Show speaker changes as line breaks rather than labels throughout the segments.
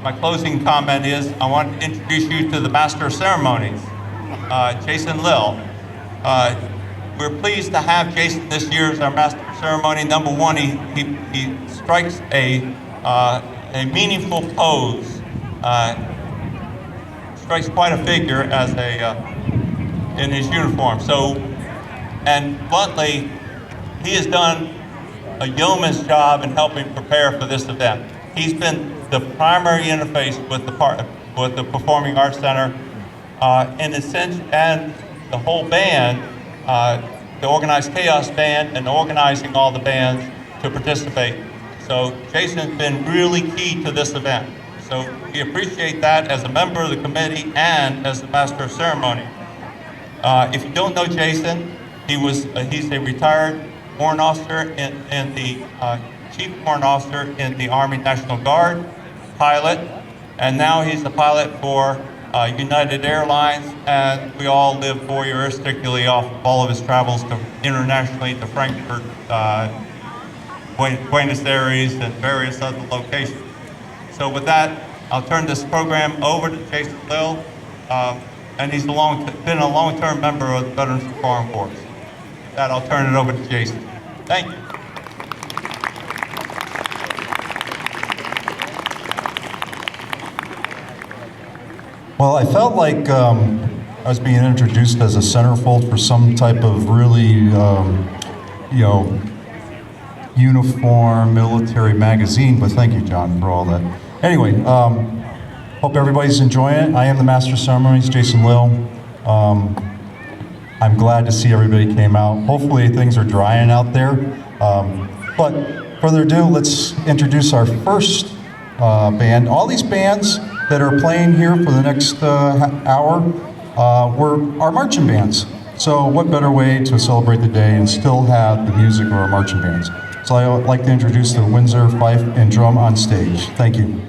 my closing comment is I want to introduce you to the Master of Ceremonies, Jason Lill. We're pleased to have Jason this year as our Master of Ceremony. Number one, he strikes a meaningful pose, strikes quite a figure as in his uniform. So, and bluntly, he has done a yeoman's job in helping prepare for this event. He's been the primary interface with the Performing Arts Center, in a sense, and the whole band, the organized Chaos Band, and organizing all the bands to participate. So Jason's been really key to this event. So we appreciate that as a member of the committee and as the Master of Ceremony. If you don't know Jason, he's a retired warrant officer in the Chief Warrant Officer in the Army National Guard, pilot, and now he's the pilot for United Airlines, and we all live voyeuristically off of all of his travels internationally to Frankfurt, Buenos Aires, and various other locations. So with that, I'll turn this program over to Jason Lill, and he's been a long-term member of the Veterans of Foreign Wars. With that, I'll turn it over to Jason. Thank you.
Well, I felt like I was being introduced as a centerfold for some type of really, uniform military magazine, but thank you, John, for all that. Anyway, hope everybody's enjoying it. I am the Master of Ceremonies, Jason Lill. I'm glad to see everybody came out. Hopefully things are drying out there. But further ado, let's introduce our first band. All these bands that are playing here for the next hour were our marching bands. So what better way to celebrate the day and still have the music of our marching bands? So I would like to introduce the Windsor Fife and Drum on stage. Thank you.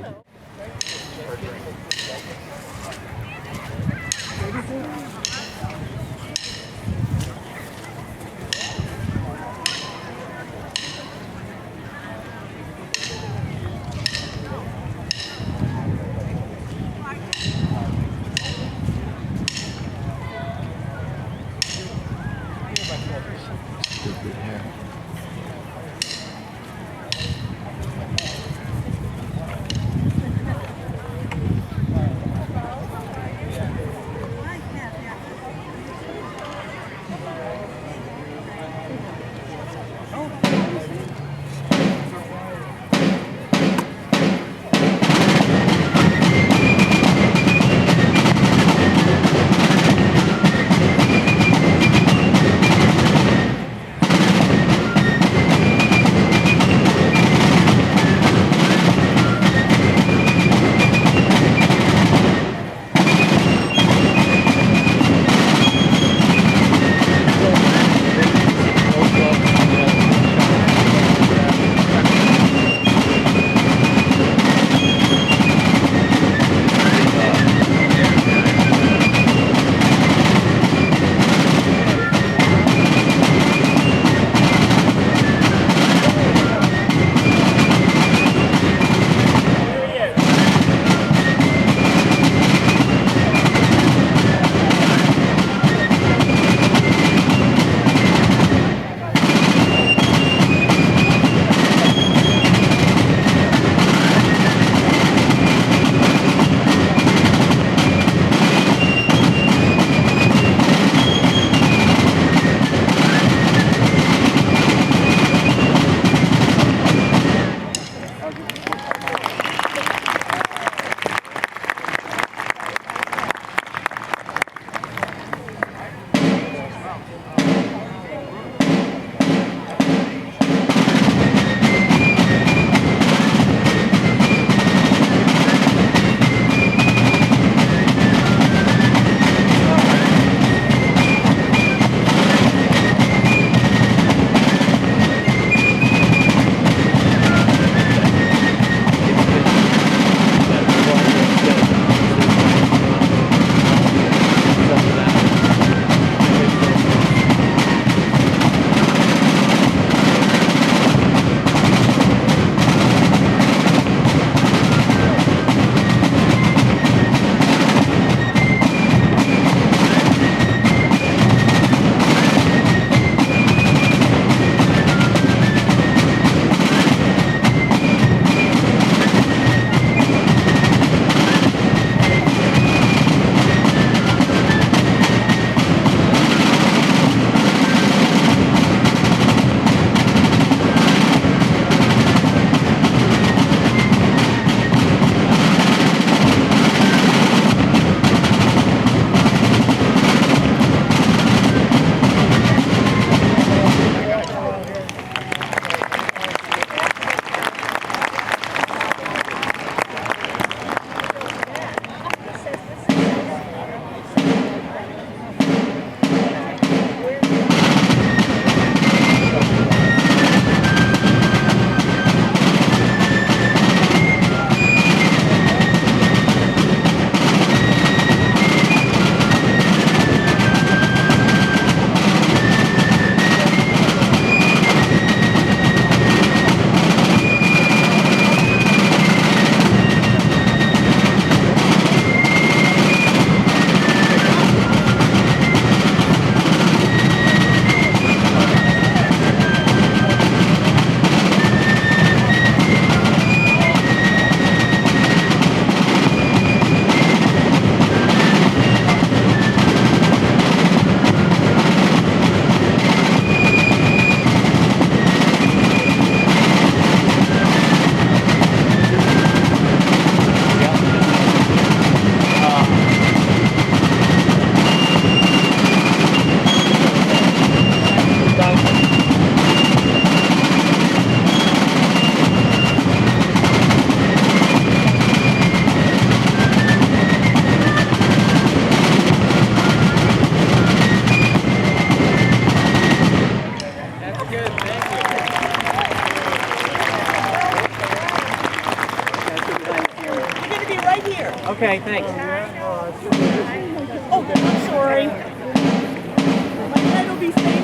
Okay, thanks. Oh, I'm sorry. My head will be safe.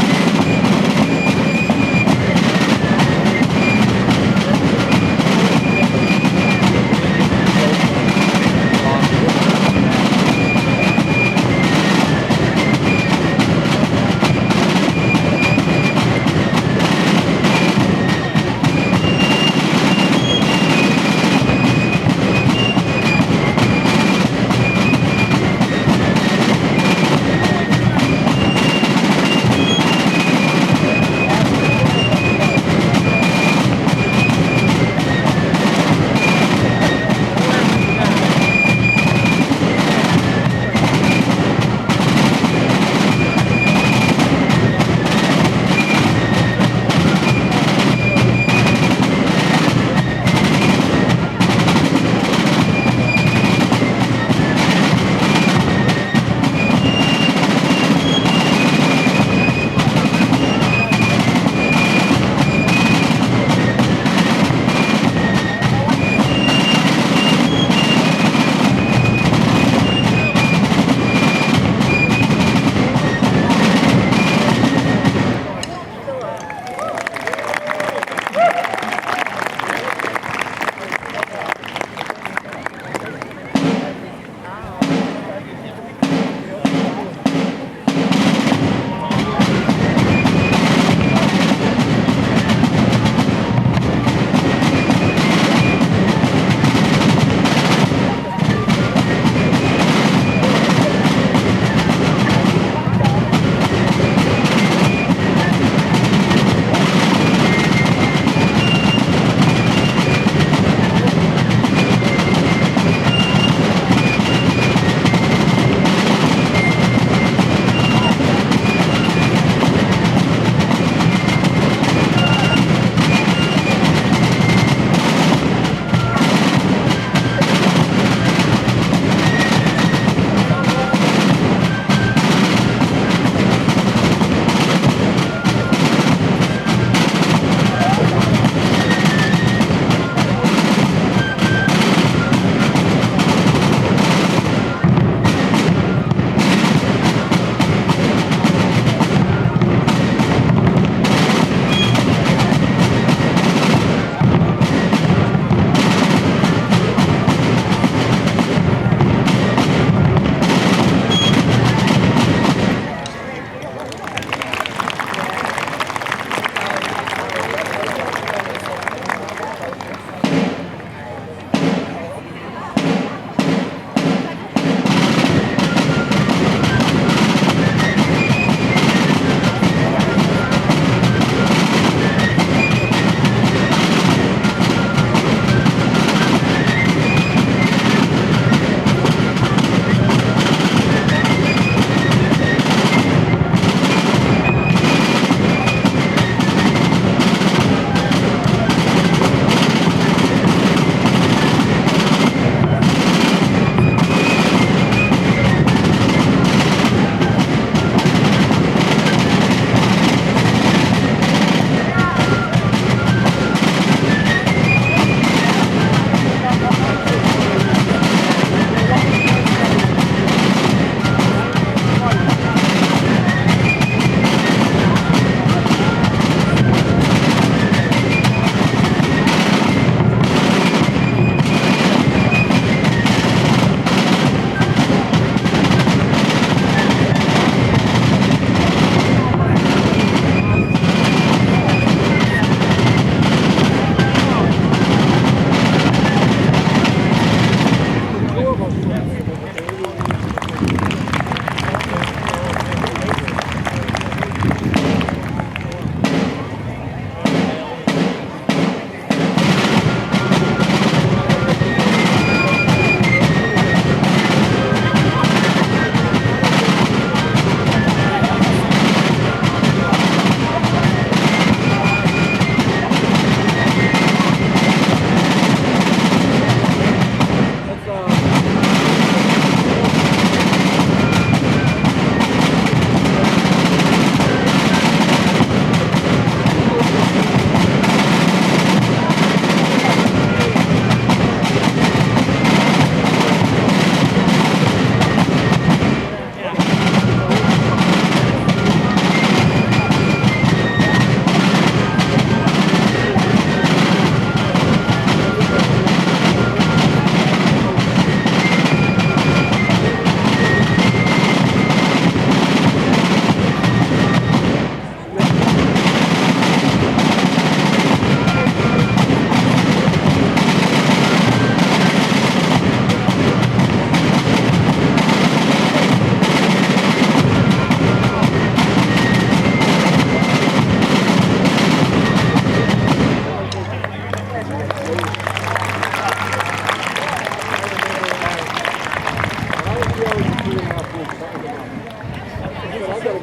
This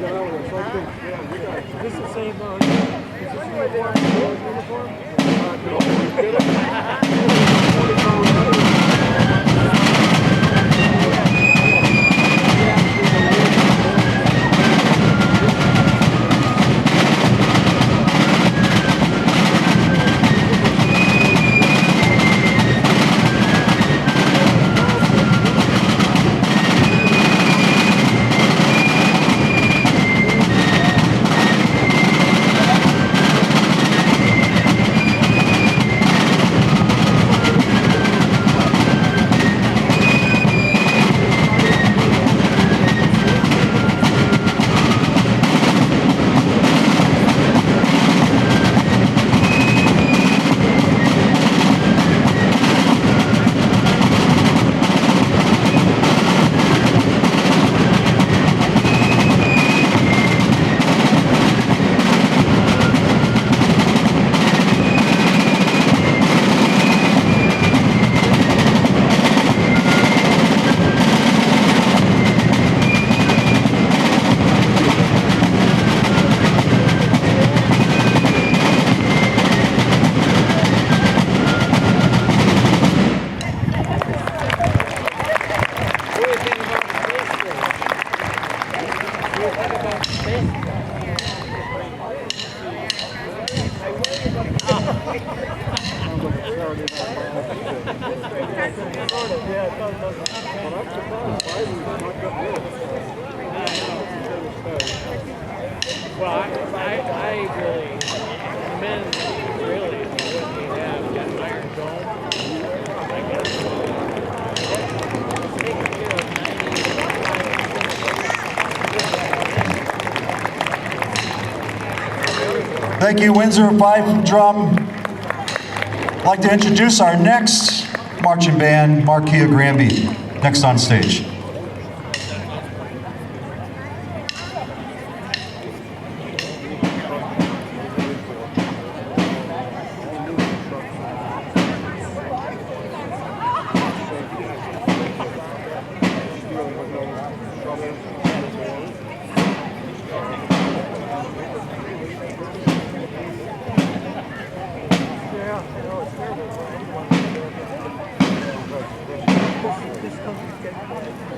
is the same, is this Well, I really commend really what we have. Got an iron dome. I guess taking care of 90.
Thank you, Windsor Fife Drum. I'd like to introduce our next marching band, Marquia Granby, next on stage.
This country's getting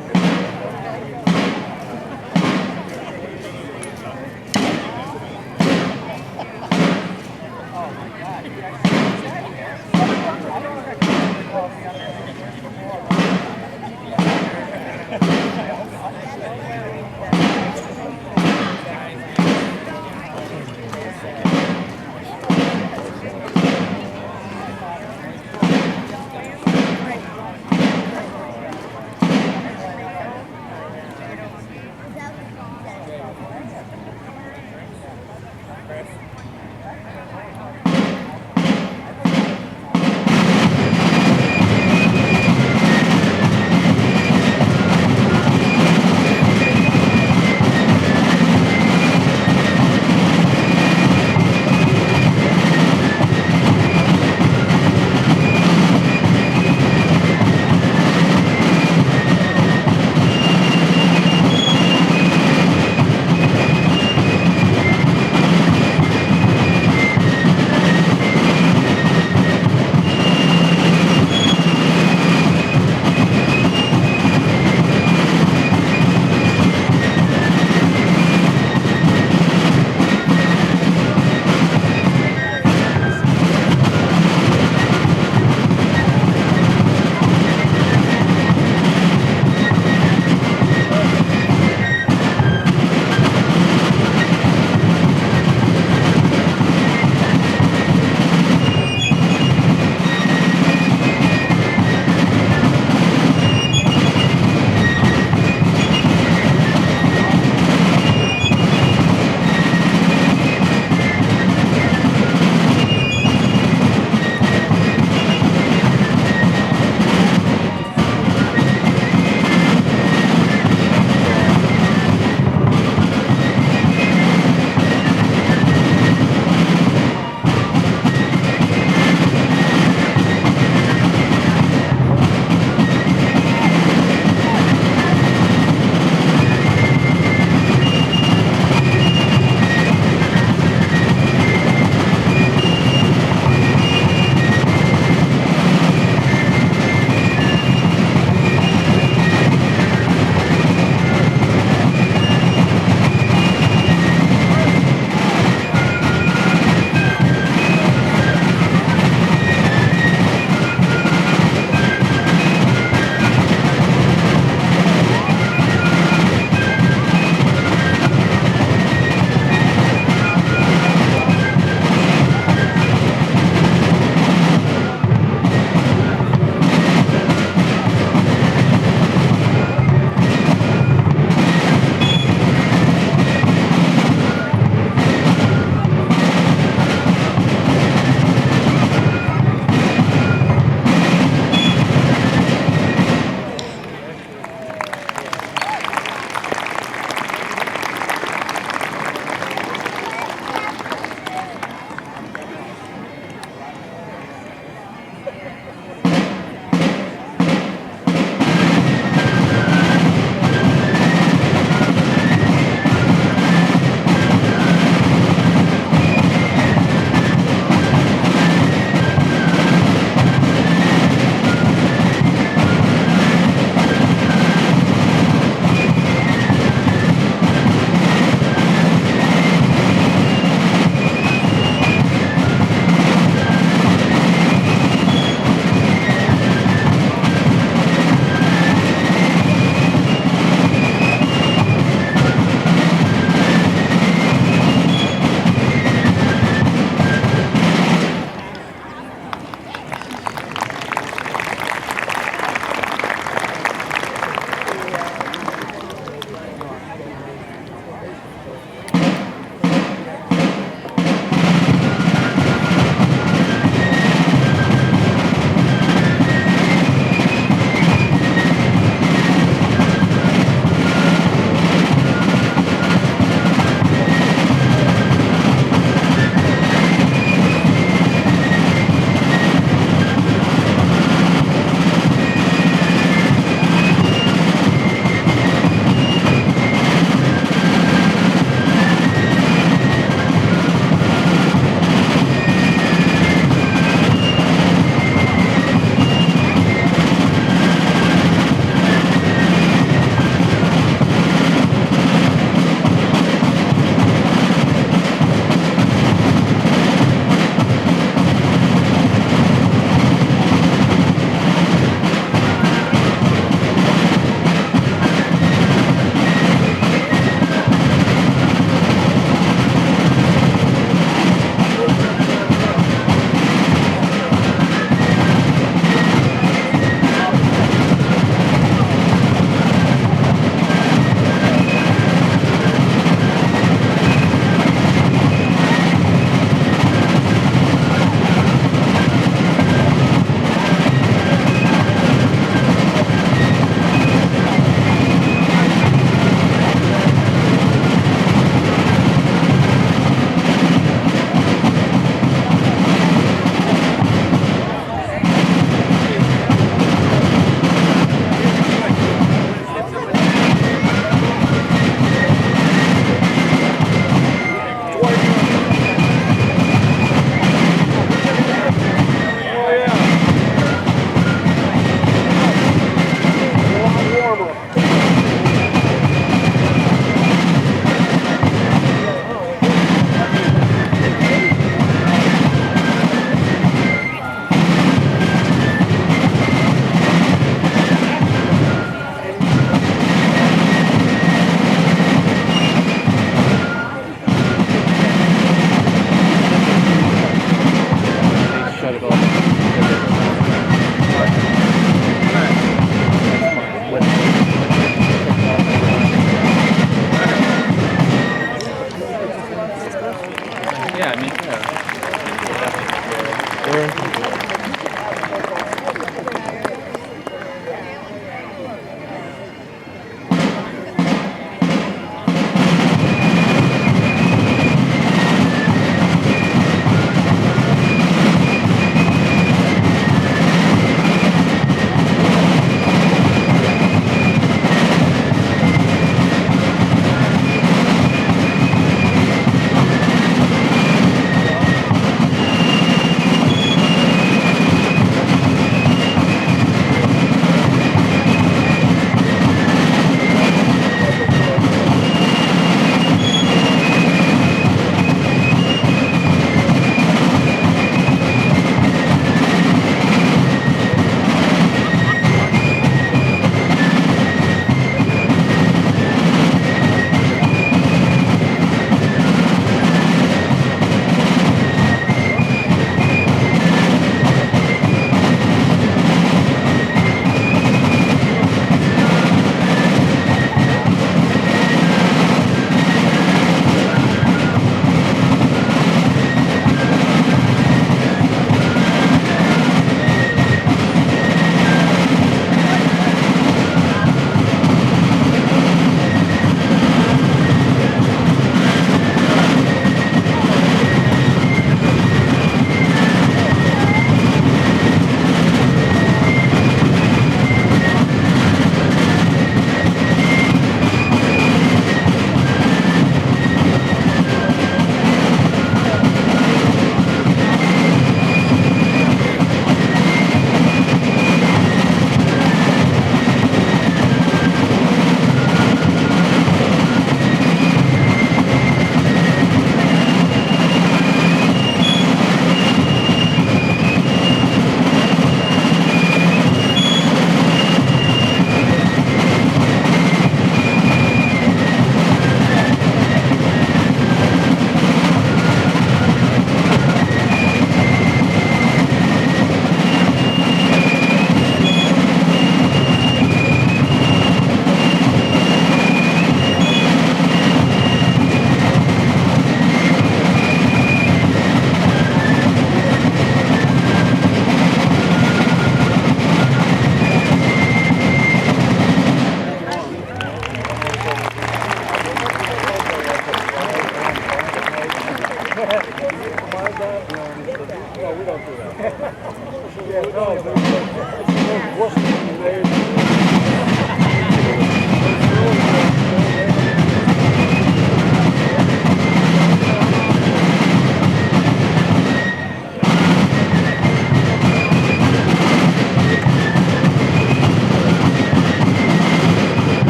No, we don't do that.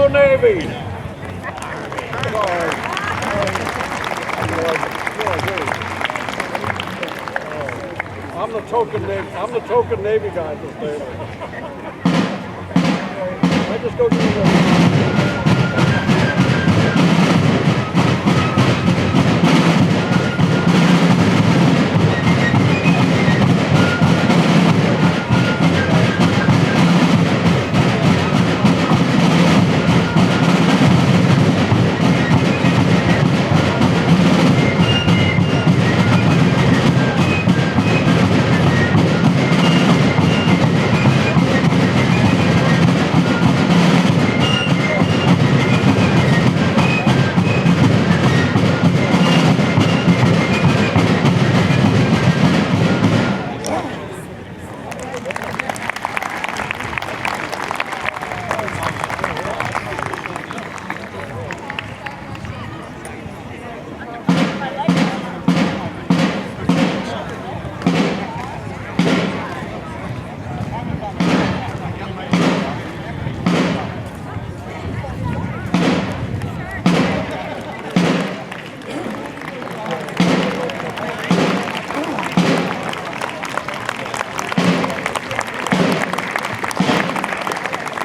Navy! I'm the token Navy guy at this table. I just go to the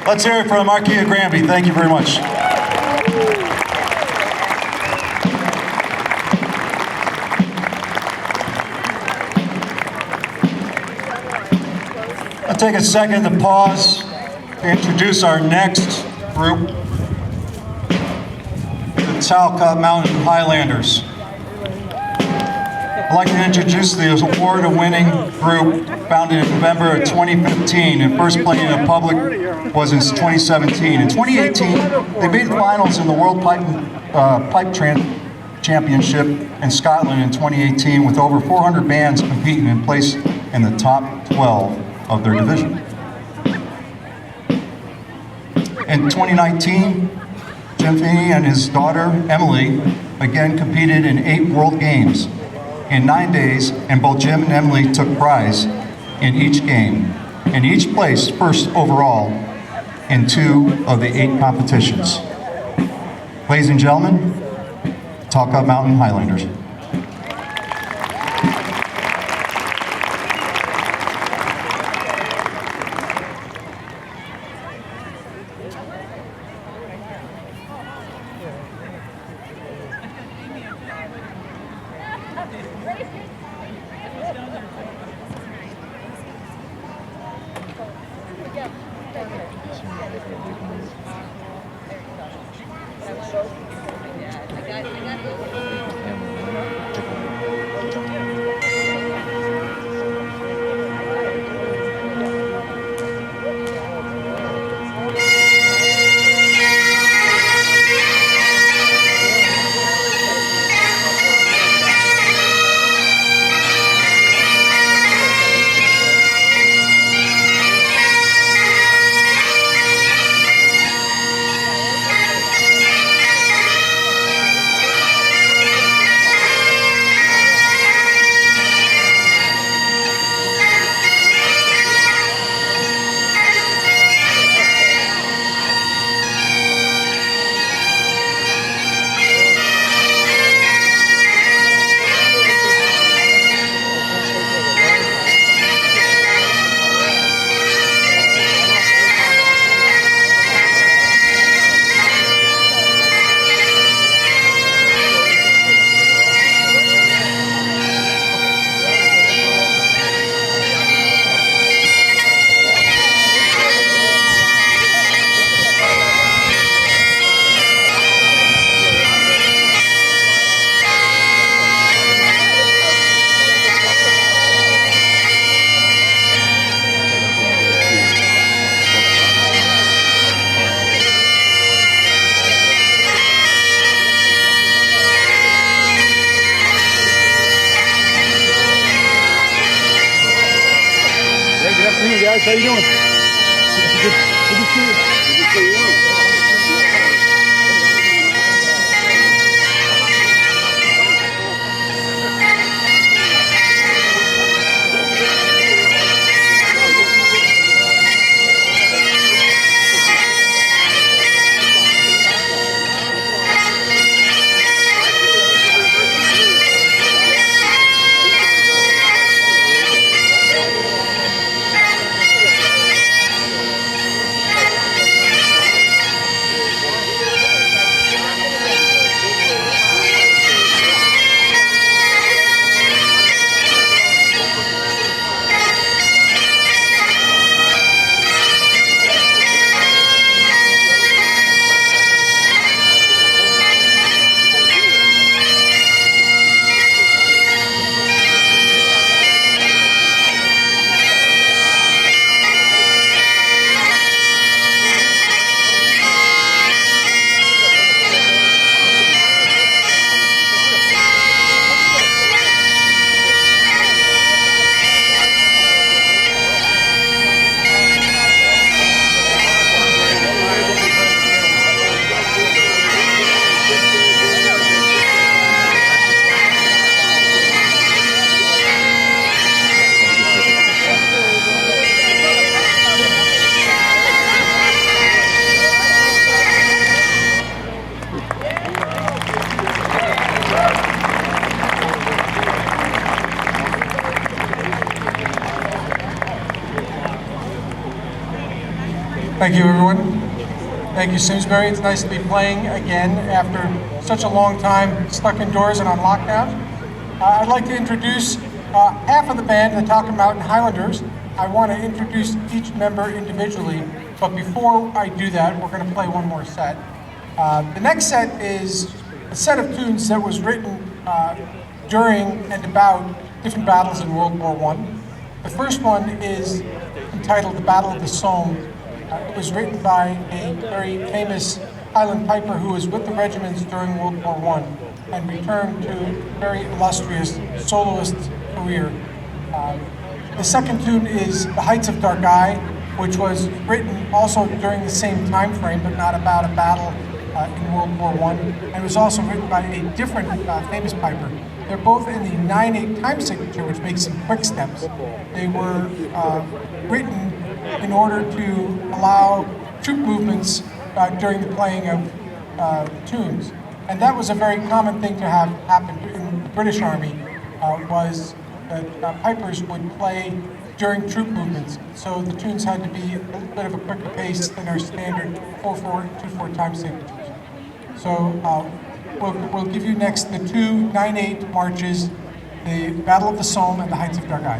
Let's hear it for the Marquis of Granby. Thank you very much. I'll take a second to pause to introduce our next group, the Talca Mountain Highlanders. I'd like to introduce the award-winning group founded in November of 2015 and first playing in public was in 2017. In 2018, they made the finals in the World Pipe Championship in Scotland in 2018 with over 400 bands competing and placed in the top 12 of their division. In 2019, Jim Finney and his daughter, Emily, again competed in 8 World Games in 9 days, and both Jim and Emily took prize in each game, and each placed first overall in 2 of the 8 competitions. Ladies and gentlemen, Talca Mountain Highlanders.
guys. How you doing? Good to see you. Good to see you.
Thank you, everyone. Thank you, Simsbury. It's nice to be playing again after such a long time stuck indoors and on lockdown. I'd like to introduce half of the band, the Talca Mountain Highlanders. I want to introduce each member individually, but before I do that, we're going to play one more set. The next set is a set of tunes that was written during and about different battles in World War I. The first one is entitled The Battle of the Somme. It was written by a very famous Highland piper who was with the regiments during World War I and returned to a very illustrious soloist career. The second tune is The Heights of Dargai, which was written also during the same time frame, but not about a battle in World War I. And it was also written by a different famous piper. They're both in the 9/8 time signature, which makes them quick steps. They were written in order to allow troop movements during the playing of tunes. And that was a very common thing to have happen in the British Army, was that pipers would play during troop movements. So the tunes had to be a little bit of a quicker pace than our standard 4/4, 2/4 time signatures. So we'll give you next the two 9/8 marches, the Battle of the Somme and the Heights of Dargai.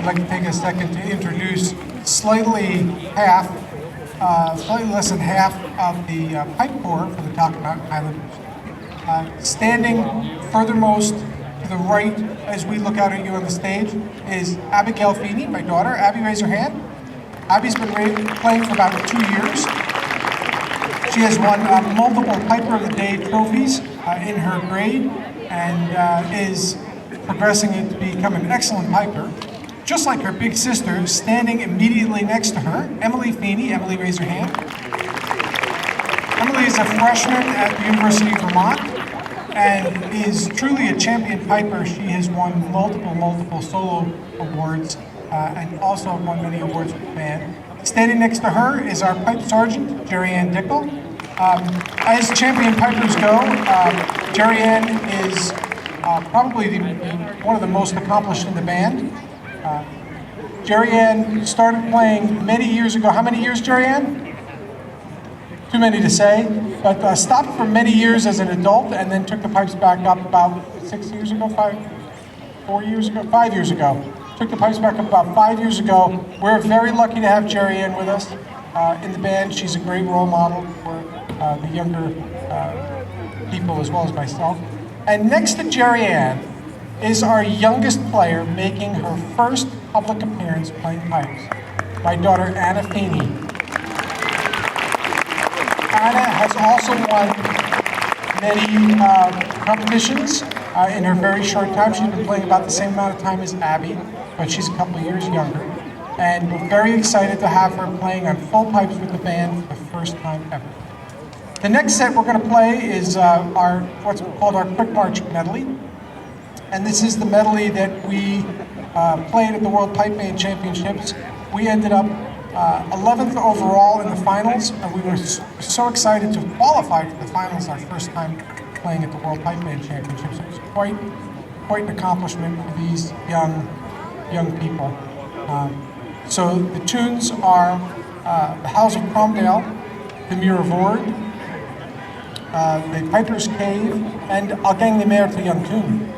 I'd like to take a second to introduce slightly less than half of the pipe corps for the Talca Highlanders. Standing furthermost to the right as we look out at you on the stage is Abigail Finney, my daughter. Abby, raise your hand. Abby's been playing for about 2 years. She has won multiple Piper of the Day trophies in her grade and is progressing to become an excellent piper. Just like her big sister, standing immediately next to her, Emily Finney. Emily, raise your hand. Emily is a freshman at the University of Vermont and is truly a champion piper. She has won multiple solo awards and also won many awards with the band. Standing next to her is our pipe sergeant, Jerry Ann Dickel. As champion pipers go, Jerry Ann is probably one of the most accomplished in the band. Jerry Ann started playing many years ago. How many years, Jerry Ann? Too many to say, but stopped for many years as an adult and then took the pipes back up about 6 years ago, 5 years ago. Took the pipes back up about 5 years ago. We're very lucky to have Jerry Ann with us in the band. She's a great role model for the younger people as well as myself. And next to Jerry Ann is our youngest player making her first public appearance playing pipes, my daughter Anna Finney. Anna has also won many competitions in her very short time. She's been playing about the same amount of time as Abby, but she's a couple of years younger. And we're very excited to have her playing on full pipes with the band for the first time ever. The next set we're going to play is what's called our Quick March Medley. And this is the medley that we played at the World Pipe Band Championships. We ended up 11th overall in the finals, and we were so excited to qualify for the finals our first time playing at the World Pipe Band Championships. It was quite an accomplishment for these young people. So the tunes are The House of Cromdale, The Muir of Ord, The Piper's Cave, and I'll Gang the Mare to Young Tune.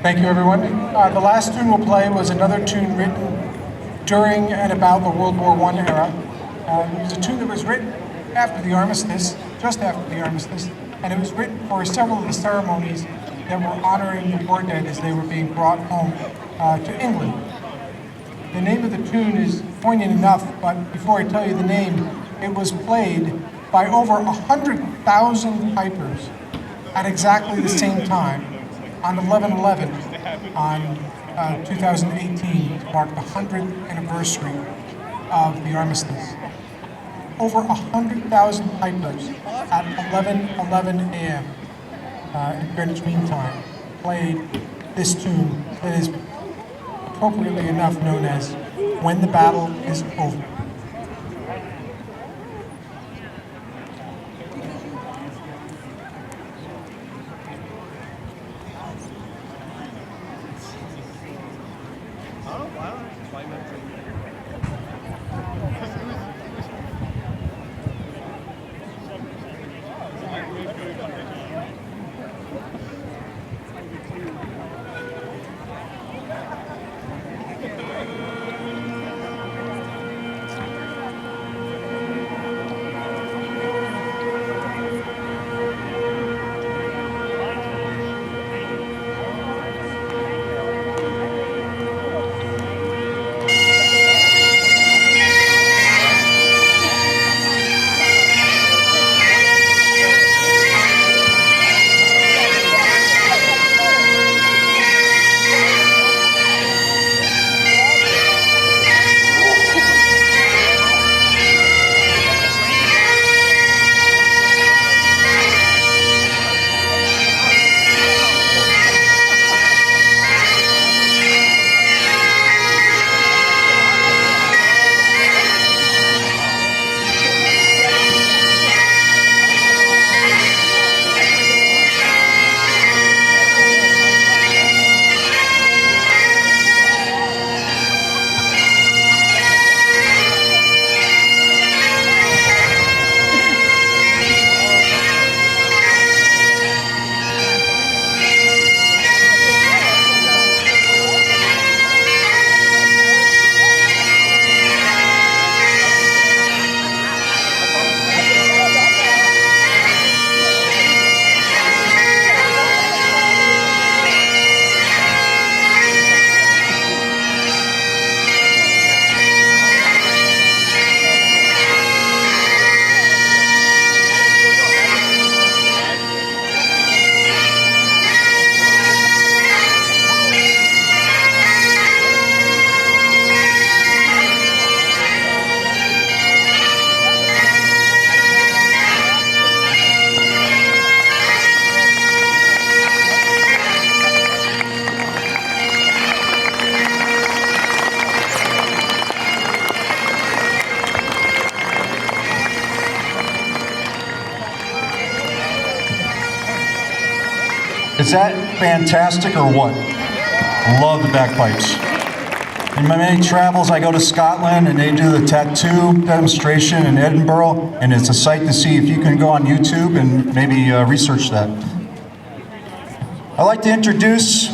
Thank you, everyone. The last tune we'll play was another tune written during and about the World War I era. It was a tune that was written after the armistice, just after the armistice, and it was written for several of the ceremonies that were honoring the war dead as they were being brought home to England. The name of the tune is poignant enough, but before I tell you the name, it was played by over 100,000 pipers at exactly the same time on 11/11 on 2018 to mark the 100th anniversary of the armistice. Over 100,000 pipers at 11:11 a.m. In Greenwich Mean Time played this tune that is appropriately enough known as When the Battle is Over.
Is that fantastic or what? Love the bagpipes. In my many travels, I go to Scotland and they do the tattoo demonstration in Edinburgh, and it's a sight to see. If you can go on YouTube and maybe research that. I'd like to introduce,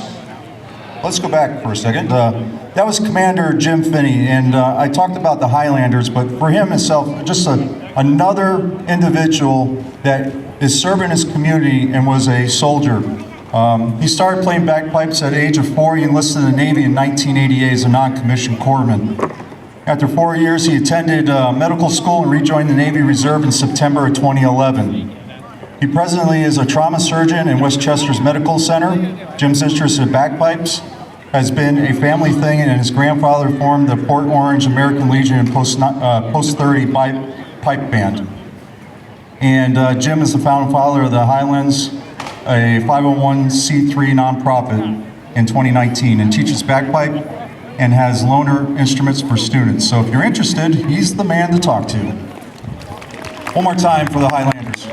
let's go back for a second. That was Commander Jim Finney, and I talked about the Highlanders, but for him himself, just another individual that is serving his community and was a soldier. He started playing bagpipes at the age of 4. He enlisted in the Navy in 1988 as a non-commissioned corpsman. After 4 years, he attended medical school and rejoined the Navy Reserve in September of 2011. He presently is a trauma surgeon in Westchester's Medical Center. Jim's interest in bagpipes has been a family thing, and his grandfather formed the Port Orange American Legion and Post-30 pipe band. And Jim is the founding father of the Highlanders, a 501c3 nonprofit in 2019, and teaches bagpipe and has loaner instruments for students. So if you're interested, he's the man to talk to. One more time for the Highlanders.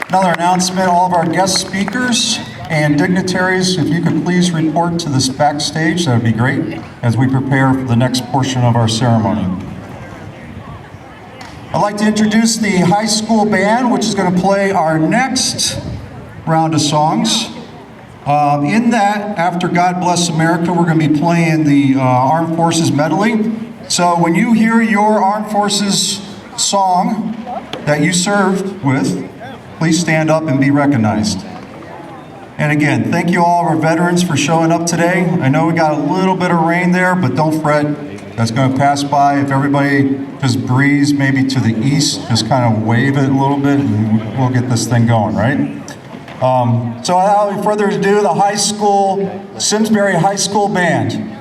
Another announcement, all of our guest speakers and dignitaries, if you could please report to this backstage, that would be great as we prepare for the next portion of our ceremony. I'd like to introduce the high school band, which is going to play our next round of songs. In that, after God Bless America, we're going to be playing the Armed Forces Medley. So when you hear your Armed Forces song that you served with, please stand up and be recognized. And again, thank you all of our veterans for showing up today. I know we got a little bit of rain there, but don't fret. That's going to pass by. If everybody just breeze maybe to the east, just kind of wave it a little bit, and we'll get this thing going, right? So without further ado, the Simsbury High School Band.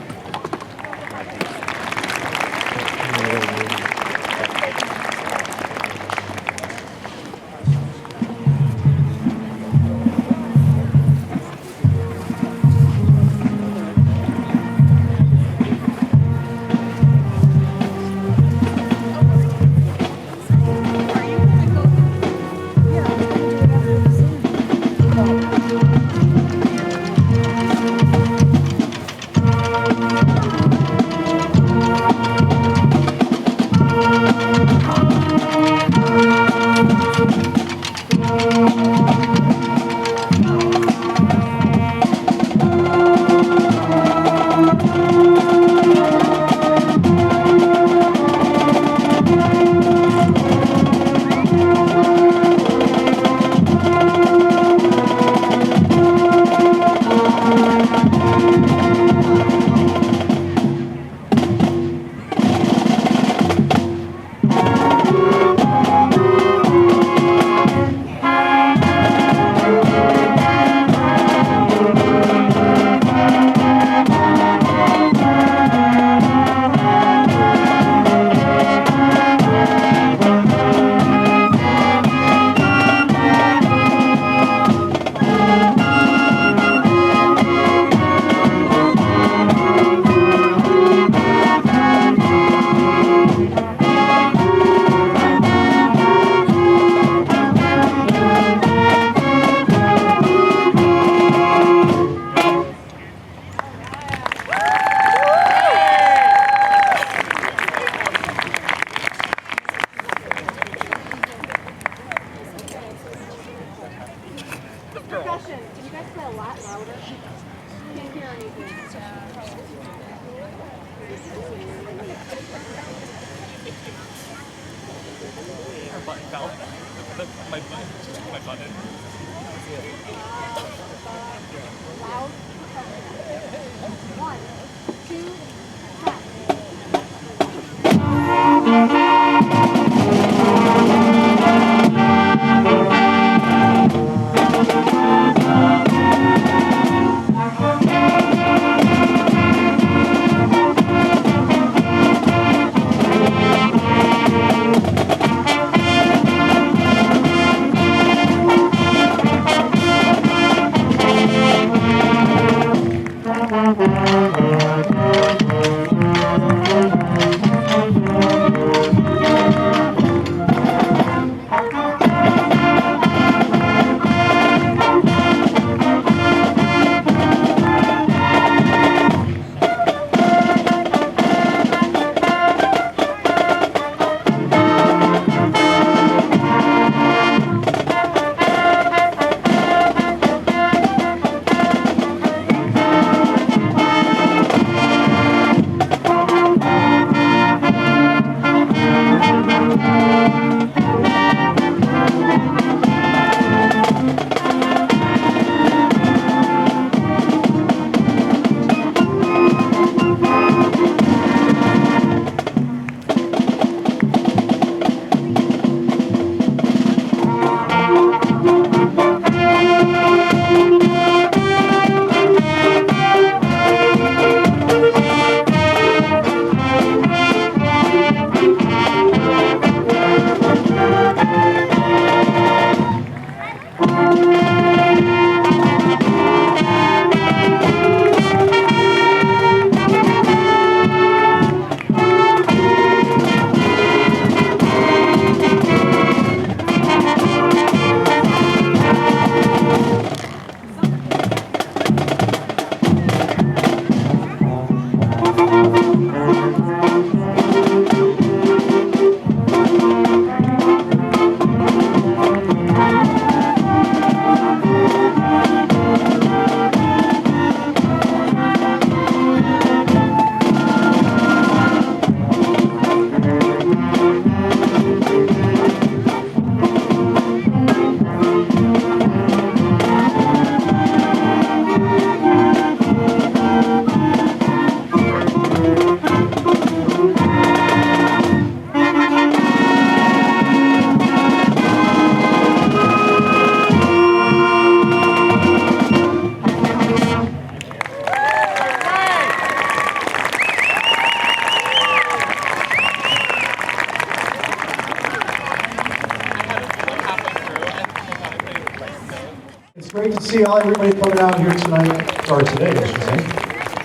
see all everybody coming out here tonight, or today, I should say.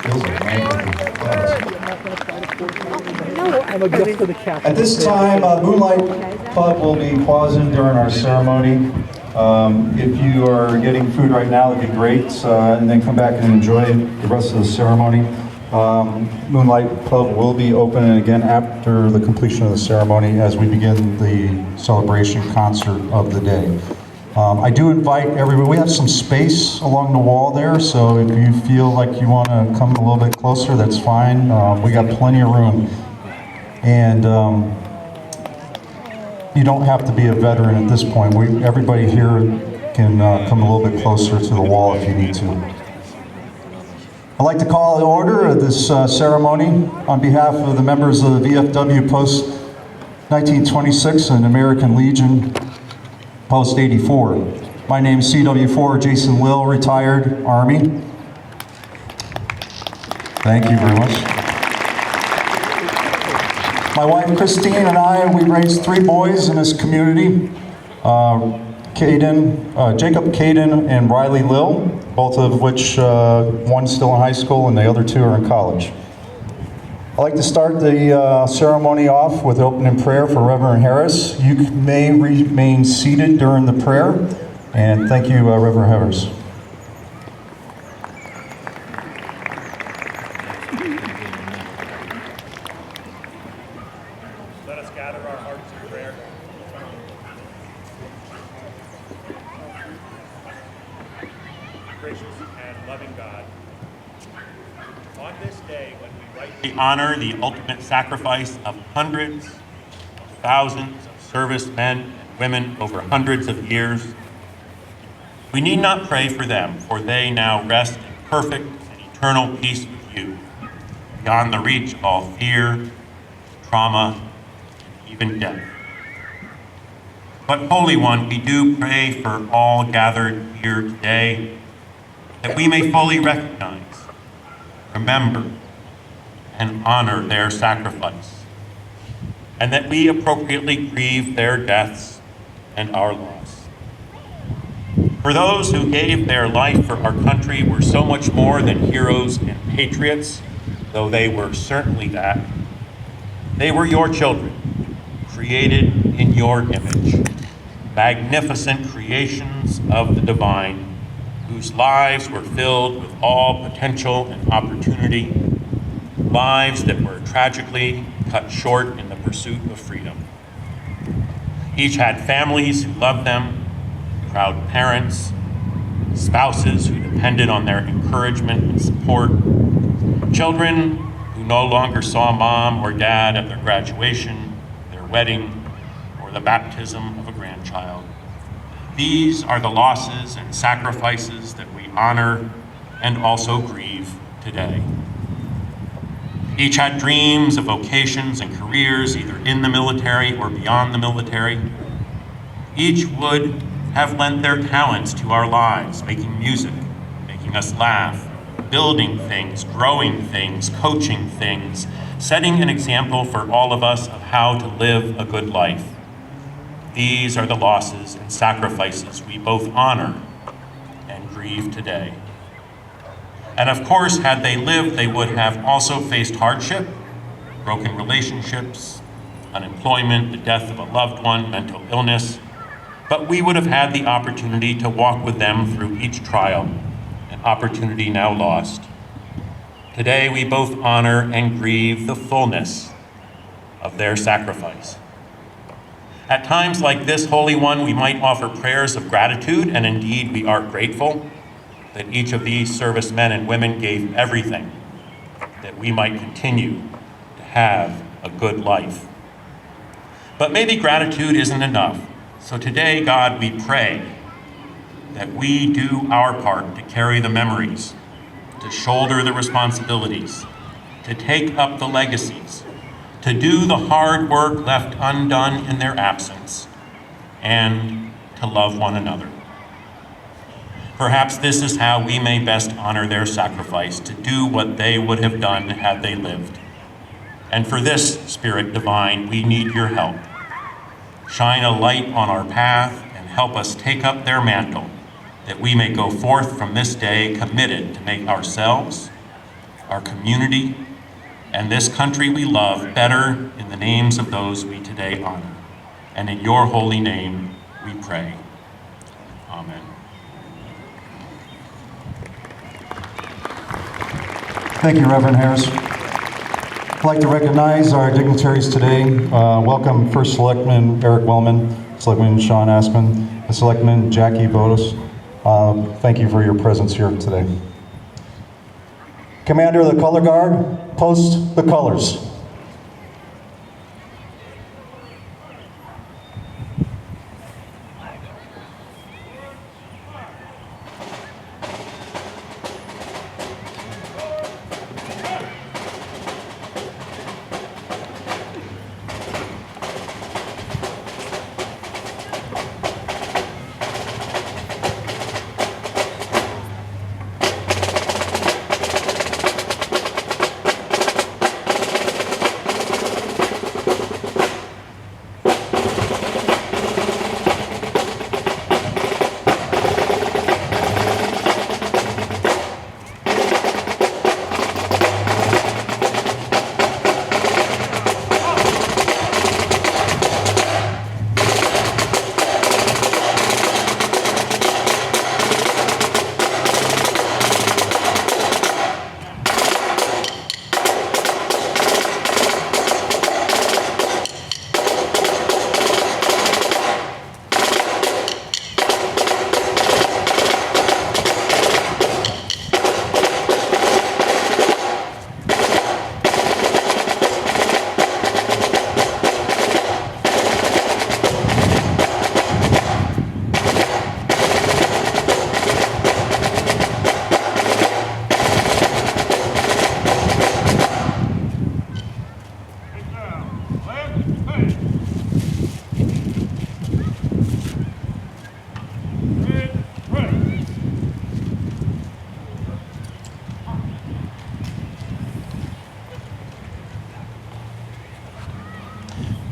Feels like night.
I'm a guest of the captain.
At this time, Moonlight Club will be pausing during our ceremony. If you are getting food right now, that'd be great, and then come back and enjoy the rest of the ceremony. Moonlight Club will be open again after the completion of the ceremony as we begin the celebration concert of the day. I do invite everyone, we have some space along the wall there, so if you feel like you want to come a little bit closer, that's fine. We got plenty of room. And you don't have to be a veteran at this point. Everybody here can come a little bit closer to the wall if you need to. I'd like to call to order this ceremony on behalf of the members of the VFW Post 1926 and American Legion Post 84. My name is CW4 Jason Lill, retired Army. Thank you very much. My wife Christine and I, we raised 3 boys in this community. Jacob Caden and Riley Lill, both of which one's still in high school and the other 2 are in college. I'd like to start the ceremony off with opening prayer for Reverend Harris. You may remain seated during the prayer, and thank you, Reverend Harris.
Let us gather our hearts in prayer. Gracious and loving God, on this day when we rightly honor the ultimate sacrifice of hundreds of thousands of servicemen and women over hundreds of years, we need not pray for them, for they now rest in perfect and eternal peace with you, beyond the reach of all fear, trauma, and even death. But Holy One, we do pray for all gathered here today, that we may fully recognize, remember, and honor their sacrifice, and that we appropriately grieve their deaths and our loss. For those who gave their life for our country were so much more than heroes and patriots, though they were certainly that. They were your children, created in your image, magnificent creations of the divine, whose lives were filled with all potential and opportunity, lives that were tragically cut short in the pursuit of freedom. Each had families who loved them, proud parents, spouses who depended on their encouragement and support, children who no longer saw mom or dad at their graduation, their wedding, or the baptism of a grandchild. These are the losses and sacrifices that we honor and also grieve today. Each had dreams of vocations and careers, either in the military or beyond the military. Each would have lent their talents to our lives, making music, making us laugh, building things, growing things, coaching things, setting an example for all of us of how to live a good life. These are the losses and sacrifices we both honor and grieve today. And of course, had they lived, they would have also faced hardship, broken relationships, unemployment, the death of a loved one, mental illness, but we would have had the opportunity to walk with them through each trial, an opportunity now lost. Today, we both honor and grieve the fullness of their sacrifice. At times like this, Holy One, we might offer prayers of gratitude, and indeed we are grateful that each of these servicemen and women gave everything that we might continue to have a good life. But maybe gratitude isn't enough. So today, God, we pray that we do our part to carry the memories, to shoulder the responsibilities, to take up the legacies, to do the hard work left undone in their absence, and to love one another. Perhaps this is how we may best honor their sacrifice, to do what they would have done had they lived. And for this, Spirit Divine, we need your help. Shine a light on our path and help us take up their mantle that we may go forth from this day committed to make ourselves, our community, and this country we love better in the names of those we today honor. And in your holy name we pray. Amen.
Thank you, Reverend Harris. I'd like to recognize our dignitaries today. Welcome First Selectman Eric Wellman, Selectman Sean Aspin, and Selectman Jackie Bodos. Thank you for your presence here today. Commander of the Color Guard, post the colors.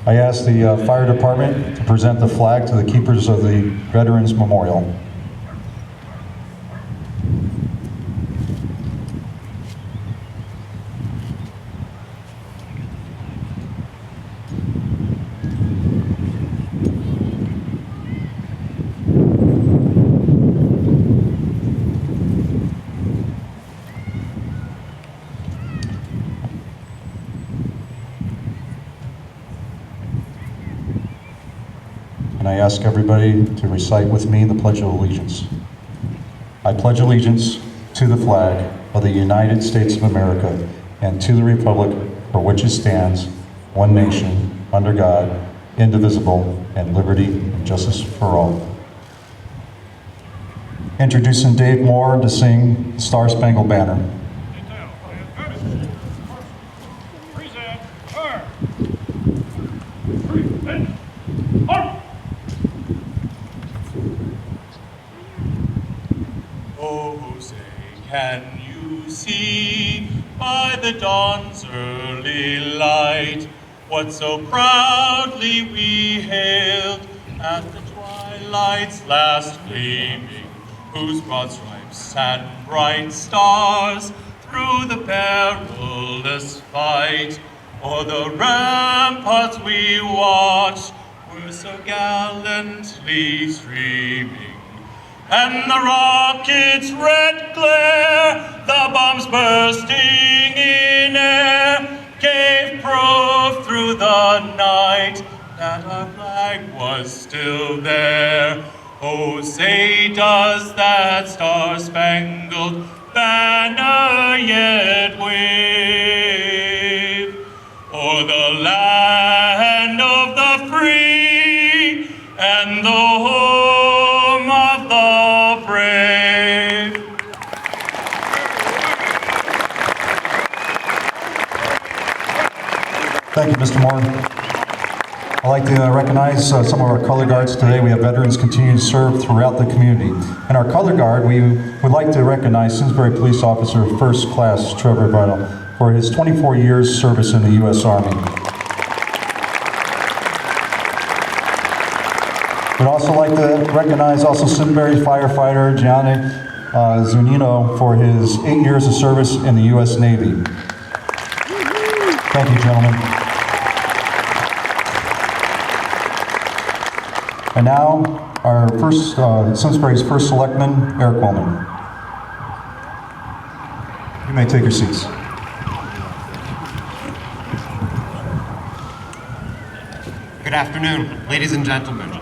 I ask the fire department to present the flag to the keepers of the Veterans Memorial. And I ask everybody to recite with me the Pledge of Allegiance. I pledge allegiance to the flag of the United States of America and to the republic for which it stands, one nation, under God, indivisible, and liberty and justice for all. Introducing Dave Moore to sing Star Spangled Banner.
Oh, say, can you see by the dawn's early light what so proudly we hailed at the twilight's last gleaming, whose broad stripes and bright stars through the perilous fight o'er the ramparts we watched were so gallantly streaming? And the rocket's red glare, the bombs bursting in air, gave proof through the night that our flag was still there. Oh, say does that star-spangled banner yet wave o'er the land of the free and the home of the brave?
Thank you, Mr. Moore. I'd like to recognize some of our color guards today. We have veterans continue to serve throughout the community. And our color guard, we would like to recognize Simsbury Police Officer First Class Trevor Vital for his 24 years service in the U.S. Army. We'd also like to recognize also Simsbury firefighter Gianni Zunino for his 8 years of service in the U.S. Navy. Thank you, gentlemen. And now, our first, Simsbury's first selectman, Eric Wellman. You may take your seats.
Good afternoon, ladies and gentlemen.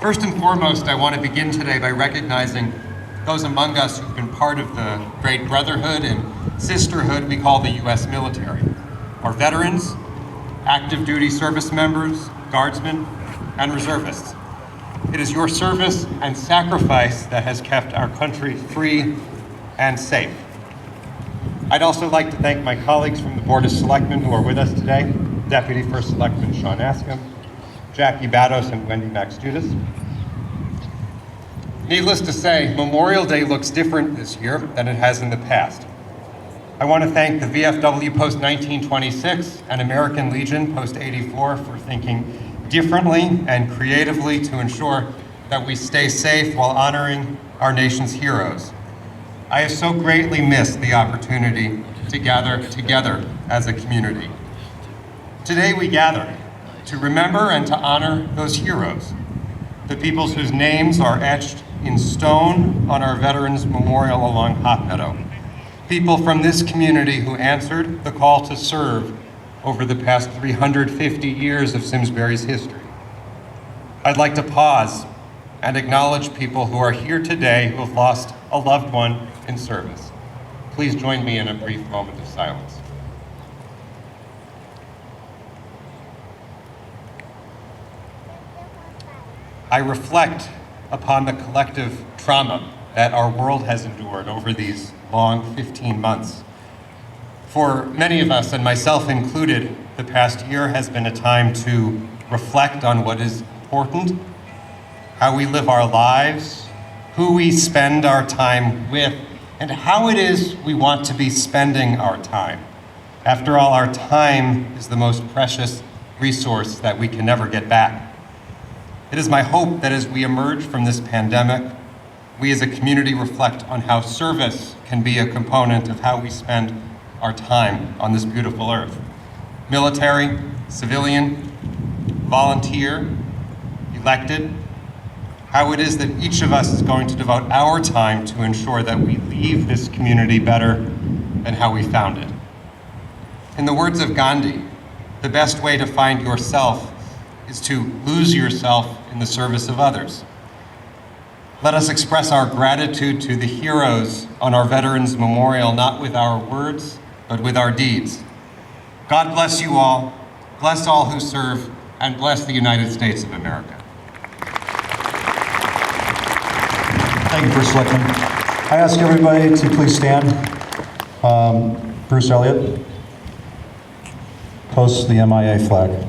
First and foremost, I want to begin today by recognizing those among us who've been part of the great brotherhood and sisterhood we call the U.S. military. Our veterans, active duty service members, guardsmen, and reservists. It is your service and sacrifice that has kept our country free and safe. I'd also like to thank my colleagues from the Board of Selectmen who are with us today, Deputy First Selectman Sean Askham, Jackie Bados, and Wendy Max-Judas. Needless to say, Memorial Day looks different this year than it has in the past. I want to thank the VFW Post 1926 and American Legion Post 84 for thinking differently and creatively to ensure that we stay safe while honoring our nation's heroes. I have so greatly missed the opportunity to gather together as a community. Today we gather to remember and to honor those heroes, the peoples whose names are etched in stone on our Veterans Memorial along Hot Meadow. People from this community who answered the call to serve over the past 350 years of Simsbury's history. I'd like to pause and acknowledge people who are here today who have lost a loved one in service. Please join me in a brief moment of silence. I reflect upon the collective trauma that our world has endured over these long 15 months. For many of us, and myself included, the past year has been a time to reflect on what is important, how we live our lives, who we spend our time with, and how it is we want to be spending our time. After all, our time is the most precious resource that we can never get back. It is my hope that as we emerge from this pandemic, we as a community reflect on how service can be a component of how we spend our time on this beautiful earth. Military, civilian, volunteer, elected, how it is that each of us is going to devote our time to ensure that we leave this community better than how we found it. In the words of Gandhi, the best way to find yourself is to lose yourself in the service of others. Let us express our gratitude to the heroes on our Veterans Memorial, not with our words, but with our deeds. God bless you all, bless all who serve, and bless the United States of America.
Thank you, First Selectman. I ask everybody to please stand. Bruce Elliott, post the MIA flag.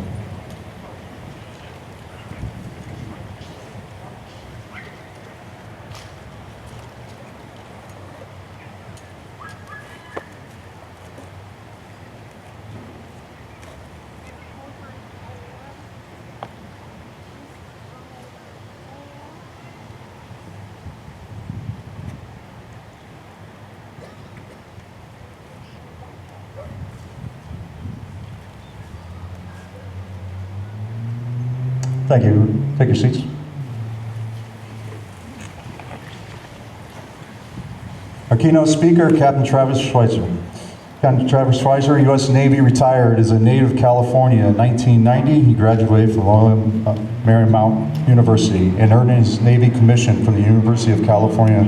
Thank you. Take your seats. Our keynote speaker, Captain Travis Schweitzer. Captain Travis Schweitzer, U.S. Navy, retired as a native of California in 1990. He graduated from Marymount University and earned his Navy commission from the University of California,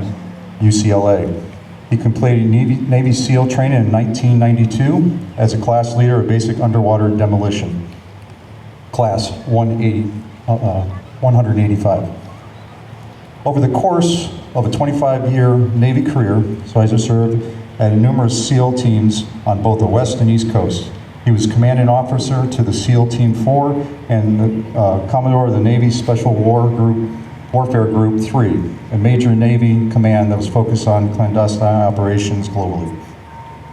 UCLA. He completed Navy SEAL training in 1992 as a class leader of basic underwater demolition, class 185. Over the course of a 25-year Navy career, Schweitzer served at numerous SEAL teams on both the West and East Coast. He was commanding officer to the SEAL Team 4 and the Commodore of the Navy Special Warfare Group 3, a major Navy command that was focused on clandestine operations globally.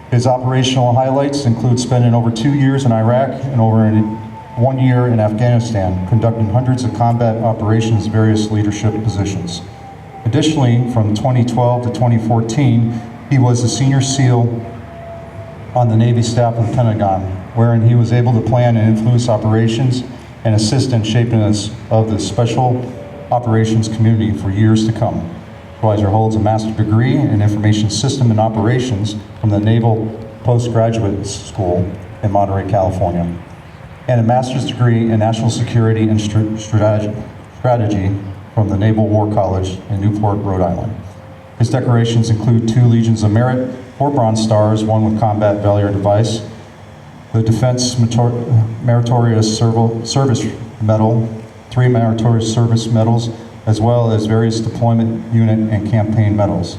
His operational highlights include spending over 2 years in Iraq and over 1 year in Afghanistan, conducting hundreds of combat operations, various leadership positions. Additionally, from 2012 to 2014, he was a senior SEAL on the Navy staff of the Pentagon, wherein he was able to plan and influence operations and assist in shaping us of the special operations community for years to come. Schweizer holds a master's degree in information system and operations from the Naval Postgraduate School in Monterey, California, and a master's degree in national security and strategy from the Naval War College in Newport, Rhode Island. His decorations include 2 Legions of Merit, 4 Bronze Stars, 1 with Combat Valor Device, the Defense Meritorious Service Medal, 3 Meritorious Service Medals, as well as various deployment unit and campaign medals.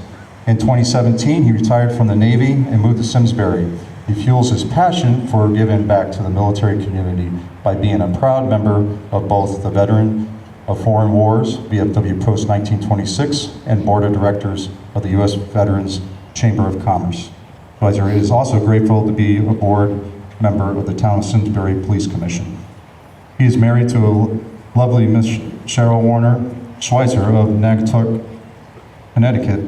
In 2017, he retired from the Navy and moved to Simsbury. He fuels his passion for giving back to the military community by being a proud member of both the Veteran of Foreign Wars, VFW Post 1926, and Board of Directors of the U.S. Veterans Chamber of Commerce. Schweizer is also grateful to be a board member of the Town of Simsbury Police Commission. He is married to a lovely Miss Cheryl Warner Schweizer of Naugatuck, Connecticut,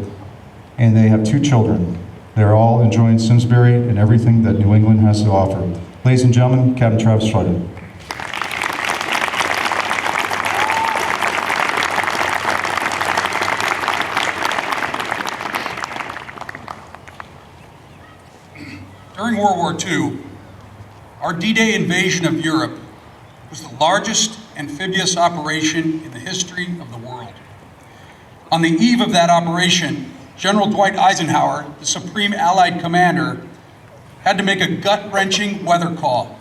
and they have 2 children. They're all enjoying Simsbury and everything that New England has to offer. Ladies and gentlemen, Captain Travis Schweizer.
During World War II, our D-Day invasion of Europe was the largest amphibious operation in the history of the world. On the eve of that operation, General Dwight Eisenhower, the Supreme Allied Commander, had to make a gut-wrenching weather call.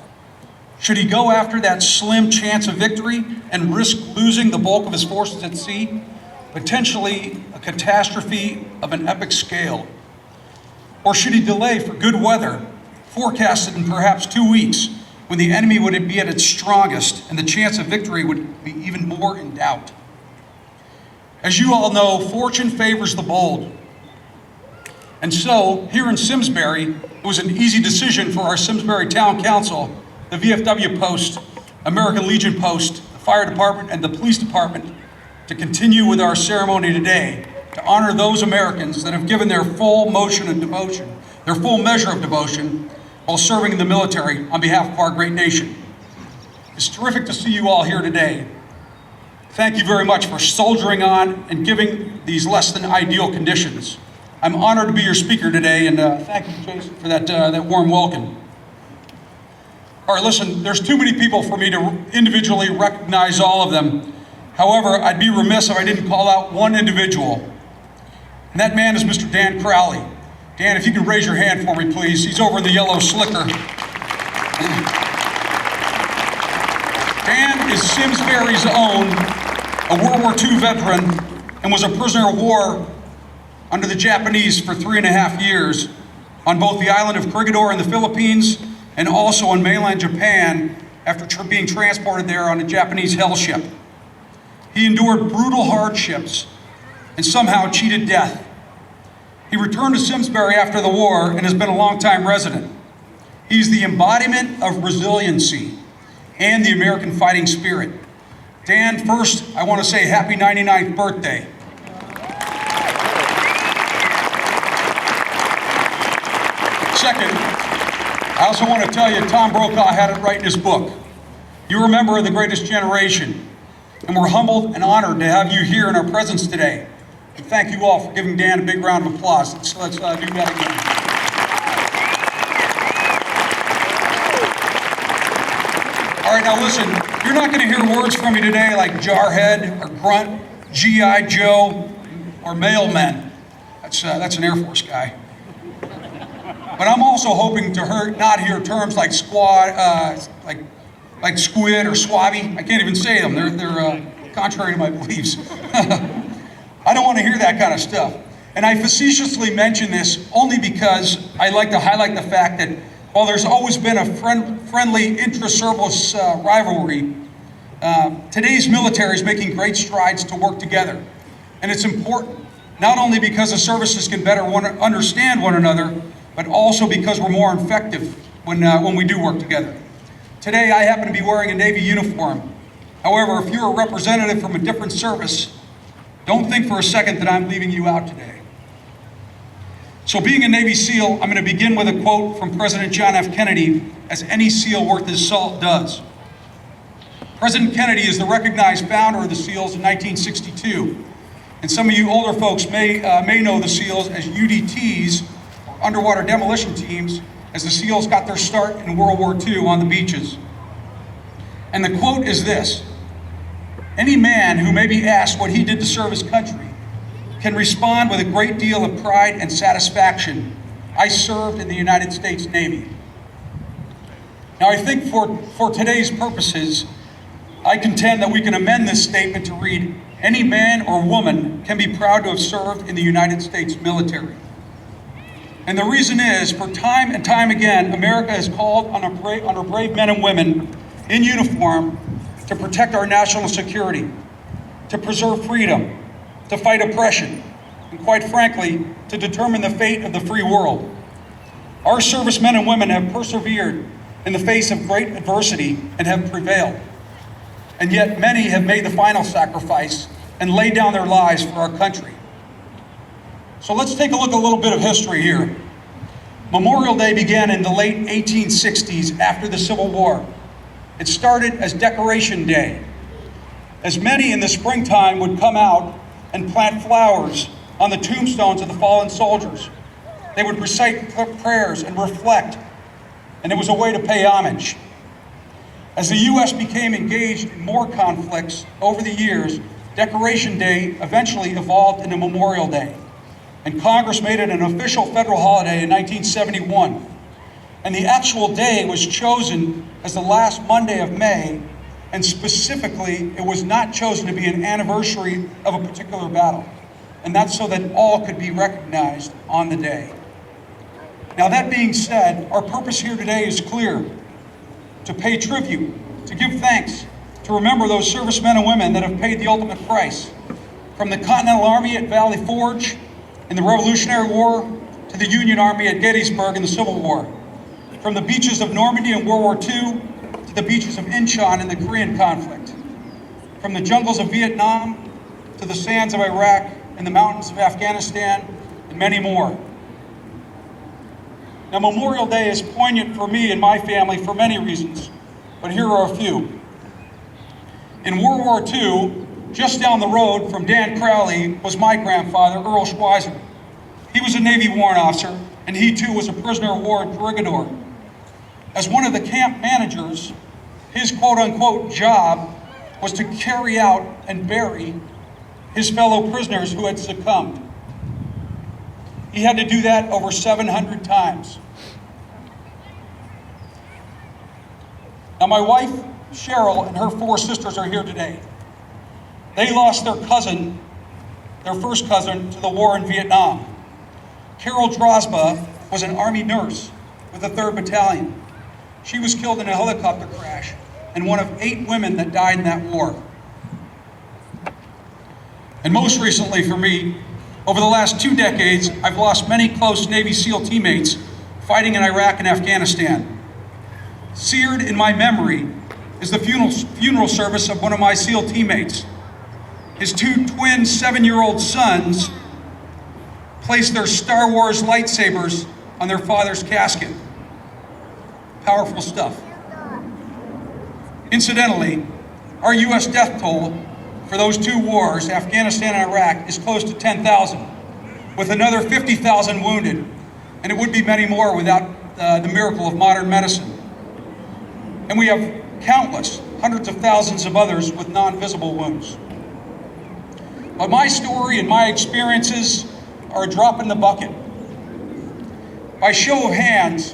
Should he go after that slim chance of victory and risk losing the bulk of his forces at sea, potentially a catastrophe of an epic scale? Or should he delay for good weather, forecasted in perhaps 2 weeks, when the enemy would be at its strongest and the chance of victory would be even more in doubt? As you all know, fortune favors the bold. And so, here in Simsbury, it was an easy decision for our Simsbury Town Council, the VFW Post, American Legion Post, the Fire Department, and the Police Department to continue with our ceremony today to honor those Americans that have given their full motion of devotion, their full measure of devotion, while serving in the military on behalf of our great nation. It's terrific to see you all here today. Thank you very much for soldiering on and giving these less than ideal conditions. I'm honored to be your speaker today, and thank you, Jason, for that warm welcome. All right, listen, there's too many people for me to individually recognize all of them. However, I'd be remiss if I didn't call out one individual, and that man is Mr. Dan Crowley. Dan, if you can raise your hand for me, please. He's over in the yellow slicker. Dan is Simsbury's own, a World War II veteran, and was a prisoner of war under the Japanese for 3.5 years on both the island of Corregidor in the Philippines and also in mainland Japan after being transported there on a Japanese hell ship. He endured brutal hardships and somehow cheated death. He returned to Simsbury after the war and has been a longtime resident. He's the embodiment of resiliency and the American fighting spirit. Dan, first, I want to say happy 99th birthday. Second, I also want to tell you Tom Brokaw had it right in his book. You're a member of the greatest generation, and we're humbled and honored to have you here in our presence today. And thank you all for giving Dan a big round of applause. Let's do that again. All right, now listen, you're not going to hear words from me today like Jarhead or Grunt, G.I. Joe, or Mailman. That's an Air Force guy. But I'm also hoping to not hear terms like squad, like squid or swabby. I can't even say them. They're contrary to my beliefs. I don't want to hear that kind of stuff. And I facetiously mention this only because I like to highlight the fact that while there's always been a friendly intra-service rivalry, today's military is making great strides to work together. And it's important, not only because the services can better understand one another, but also because we're more effective when we do work together. Today, I happen to be wearing a Navy uniform. However, if you're a representative from a different service, don't think for a second that I'm leaving you out today. So being a Navy SEAL, I'm going to begin with a quote from President John F. Kennedy, as any SEAL worth his salt does. President Kennedy is the recognized founder of the SEALs in 1962. And some of you older folks may know the SEALs as UDTs, or underwater demolition teams, as the SEALs got their start in World War II on the beaches. And the quote is this: "Any man who may be asked what he did to serve his country can respond with a great deal of pride and satisfaction, 'I served in the United States Navy.'" Now I think for today's purposes, I contend that we can amend this statement to read, "Any man or woman can be proud to have served in the United States military." And the reason is, for time and time again, America has called on our brave men and women in uniform to protect our national security, to preserve freedom, to fight oppression, and quite frankly, to determine the fate of the free world. Our servicemen and women have persevered in the face of great adversity and have prevailed. And yet many have made the final sacrifice and laid down their lives for our country. So let's take a look at a little bit of history here. Memorial Day began in the late 1860s after the Civil War. It started as Decoration Day, as many in the springtime would come out and plant flowers on the tombstones of the fallen soldiers. They would recite prayers and reflect, and it was a way to pay homage. As the U.S. became engaged in more conflicts over the years, Decoration Day eventually evolved into Memorial Day, and Congress made it an official federal holiday in 1971. And the actual day was chosen as the last Monday of May, and specifically, it was not chosen to be an anniversary of a particular battle. And that's so that all could be recognized on the day. Now that being said, our purpose here today is clear: to pay tribute, to give thanks, to remember those servicemen and women that have paid the ultimate price, from the Continental Army at Valley Forge in the Revolutionary War to the Union Army at Gettysburg in the Civil War, from the beaches of Normandy in World War II to the beaches of Incheon in the Korean conflict, from the jungles of Vietnam to the sands of Iraq and the mountains of Afghanistan, and many more. Now, Memorial Day is poignant for me and my family for many reasons, but here are a few. In World War II, just down the road from Dan Crowley was my grandfather, Earl Schweizer. He was a Navy warrant officer, and he too was a prisoner of war at Corregidor. As one of the camp managers, his quote-unquote job was to carry out and bury his fellow prisoners who had succumbed. He had to do that over 700 times. Now my wife, Cheryl, and her 4 sisters are here today. They lost their cousin, their first cousin, to the war in Vietnam. Carol Drosba was an Army nurse with the 3rd Battalion. She was killed in a helicopter crash and one of 8 women that died in that war. And most recently for me, over the last 2 decades, I've lost many close Navy SEAL teammates fighting in Iraq and Afghanistan. Seared in my memory is the funeral service of one of my SEAL teammates. His 2 twin 7-year-old sons placed their Star Wars lightsabers on their father's casket. Powerful stuff. Incidentally, our U.S. death toll for those 2 wars, Afghanistan and Iraq, is close to 10,000, with another 50,000 wounded, and it would be many more without the miracle of modern medicine. And we have countless, hundreds of thousands of others with non-visible wounds. But my story and my experiences are a drop in the bucket. By show of hands,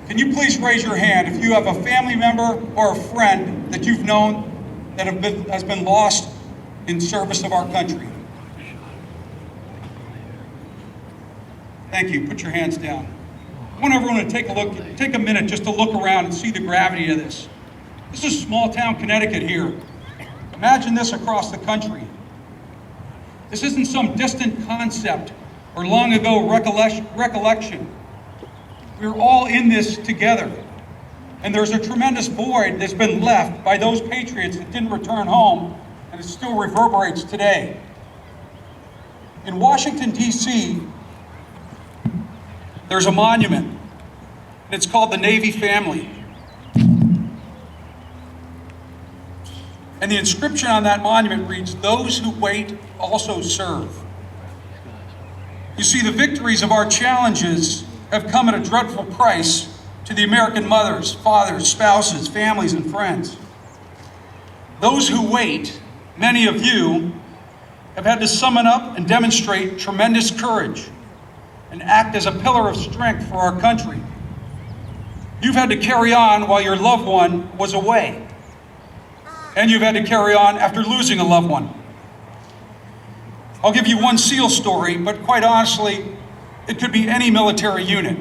can you please raise your hand if you have a family member or a friend that you've known that has been lost in service of our country? Thank you. Put your hands down. I want everyone to take a minute just to look around and see the gravity of this. This is small town Connecticut here. Imagine this across the country. This isn't some distant concept or long ago recollection. We're all in this together. And there's a tremendous void that's been left by those patriots that didn't return home, and it still reverberates today. In Washington, D.C., there's a monument, and it's called the Navy Family. And the inscription on that monument reads, "Those who wait also serve." You see, the victories of our challenges have come at a dreadful price to the American mothers, fathers, spouses, families, and friends. Those who wait, many of you, have had to summon up and demonstrate tremendous courage and act as a pillar of strength for our country. You've had to carry on while your loved one was away. And you've had to carry on after losing a loved one. I'll give you one SEAL story, but quite honestly, it could be any military unit.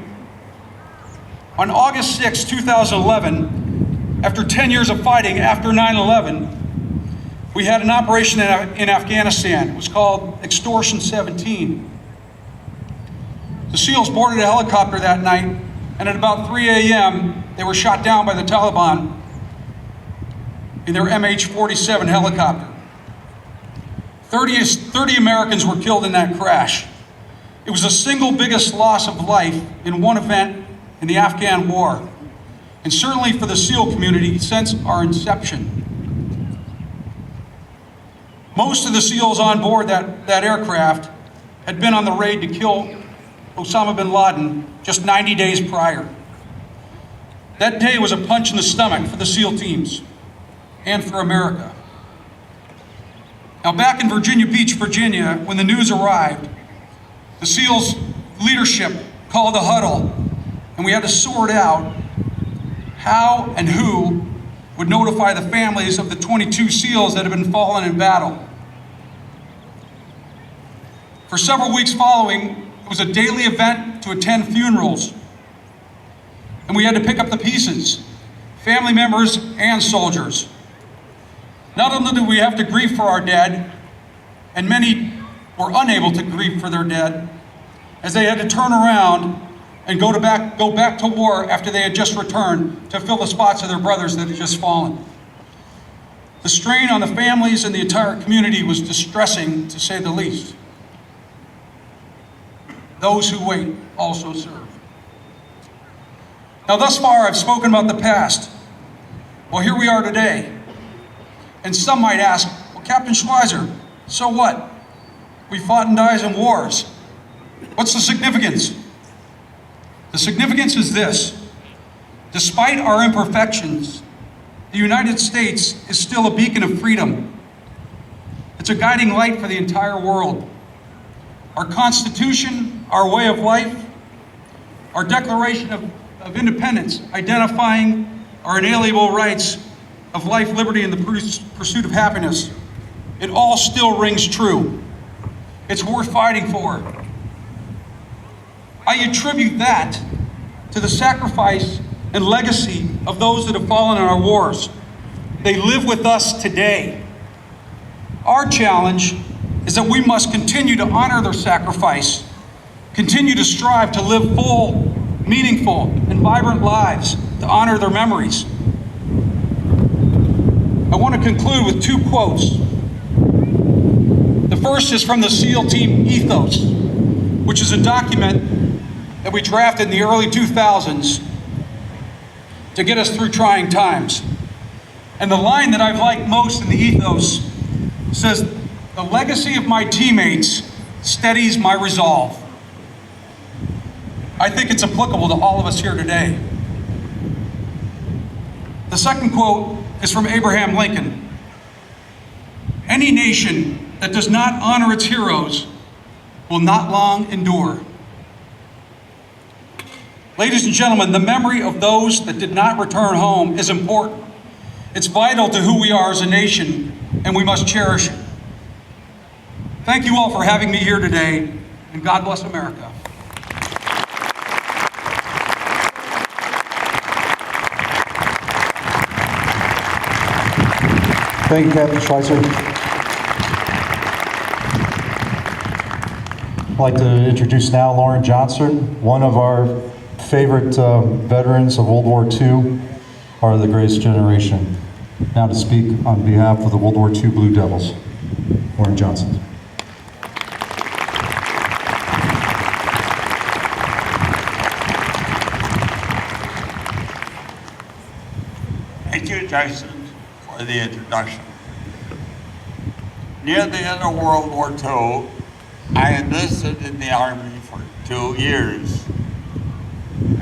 On August 6, 2011, after 10 years of fighting after 9/11, we had an operation in Afghanistan. It was called Extortion 17. The SEALs boarded a helicopter that night, and at about 3 a.m., they were shot down by the Taliban in their MH-47 helicopter. 30 Americans were killed in that crash. It was the single biggest loss of life in one event in the Afghan war, and certainly for the SEAL community since our inception. Most of the SEALs on board that aircraft had been on the raid to kill Osama bin Laden just 90 days prior. That day was a punch in the stomach for the SEAL teams and for America. Now, back in Virginia Beach, Virginia, when the news arrived, the SEALs leadership called a huddle, and we had to sort out how and who would notify the families of the 22 SEALs that had been fallen in battle. For several weeks following, it was a daily event to attend funerals, and we had to pick up the pieces, family members and soldiers. Not only did we have to grieve for our dead, and many were unable to grieve for their dead, as they had to turn around and go back to war after they had just returned to fill the spots of their brothers that had just fallen. The strain on the families and the entire community was distressing, to say the least. Those who wait also serve. Now, thus far, I've spoken about the past. Well, here we are today. And some might ask, well, Captain Schweizer, so what? We fought and died in wars. What's the significance? The significance is this. Despite our imperfections, the United States is still a beacon of freedom. It's a guiding light for the entire world. Our Constitution, our way of life, our Declaration of Independence, identifying our inalienable rights of life, liberty, and the pursuit of happiness, it all still rings true. It's worth fighting for. I attribute that to the sacrifice and legacy of those that have fallen in our wars. They live with us today. Our challenge is that we must continue to honor their sacrifice, continue to strive to live full, meaningful, and vibrant lives to honor their memories. I want to conclude with two quotes. The first is from the SEAL team Ethos, which is a document that we drafted in the early 2000s to get us through trying times. And the line that I've liked most in the Ethos says, "The legacy of my teammates steadies my resolve." I think it's applicable to all of us here today. The second quote is from Abraham Lincoln. "Any nation that does not honor its heroes will not long endure." Ladies and gentlemen, the memory of those that did not return home is important. It's vital to who we are as a nation, and we must cherish it. Thank you all for having me here today, and God bless America.
Thank you, Captain Schweitzer. I'd like to introduce now Lauren Johnson, one of our favorite veterans of World War II. part of the greatest generation. Now to speak on behalf of the World War II Blue Devils, Warren Johnson.
Thank you, Jason, for the introduction. Near the end of World War II, I enlisted in the Army for 2 years.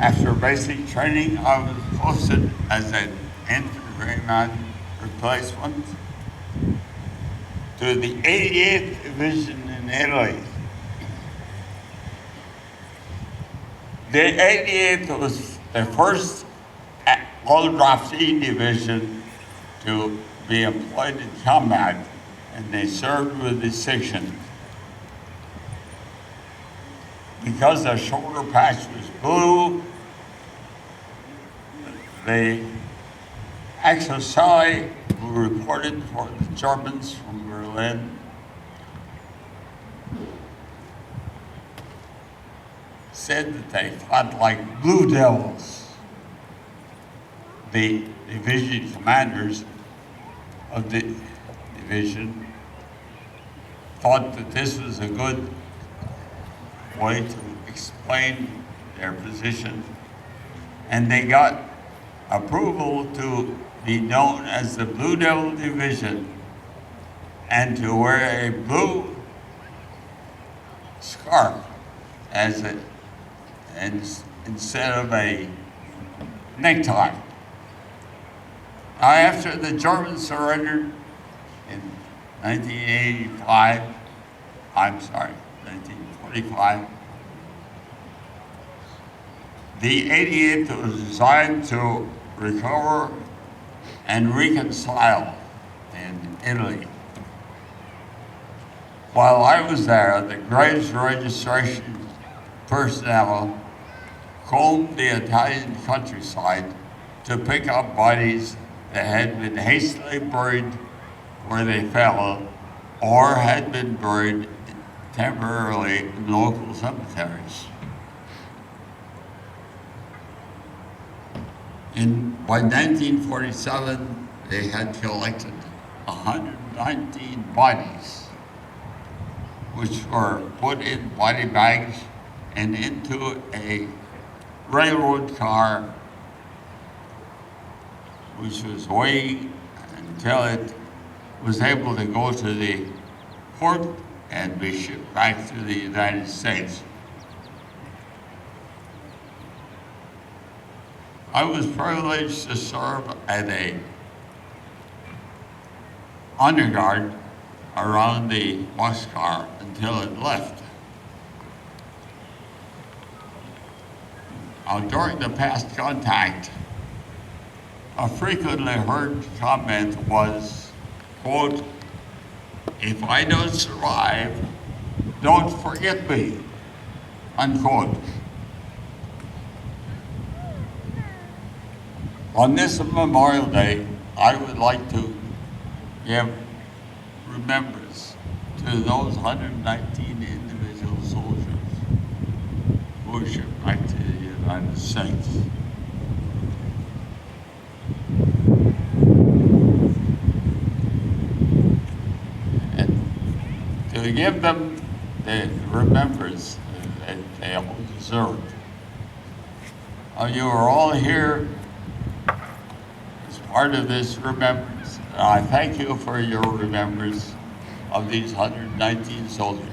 After basic training, I was posted as an infantryman replacement to the 88th Division in Italy. The 88th was the first all-draftee division to be employed in combat, and they served with distinction. Because their shoulder patch was blue, the exercise who reported for the Germans from Berlin said that they fought like blue devils. The division commanders of the division thought that this was a good way to explain their position, and they got approval to be known as the Blue Devil Division and to wear a blue scarf as instead of a necktie. Now, after the Germans surrendered in 1945, the 88th was designed to recover and reconcile in Italy. While I was there, the graves registration personnel combed the Italian countryside to pick up bodies that had been hastily buried where they fell or had been buried temporarily in local cemeteries. By 1947, they had collected 119 bodies, which were put in body bags and into a railroad car, which was waiting until it was able to go to the port and be shipped back to the United States. I was privileged to serve at a honor guard around the boxcar until it left. During the past contact, a frequently heard comment was, quote, "If I don't survive, don't forget me," unquote. On this Memorial Day, I would like to give remembrance to those 119 individual soldiers who were shipped back to the United States. And to give them the remembrance that they all deserve. You are all here as part of this remembrance. And I thank you for your remembrance of these 119 soldiers.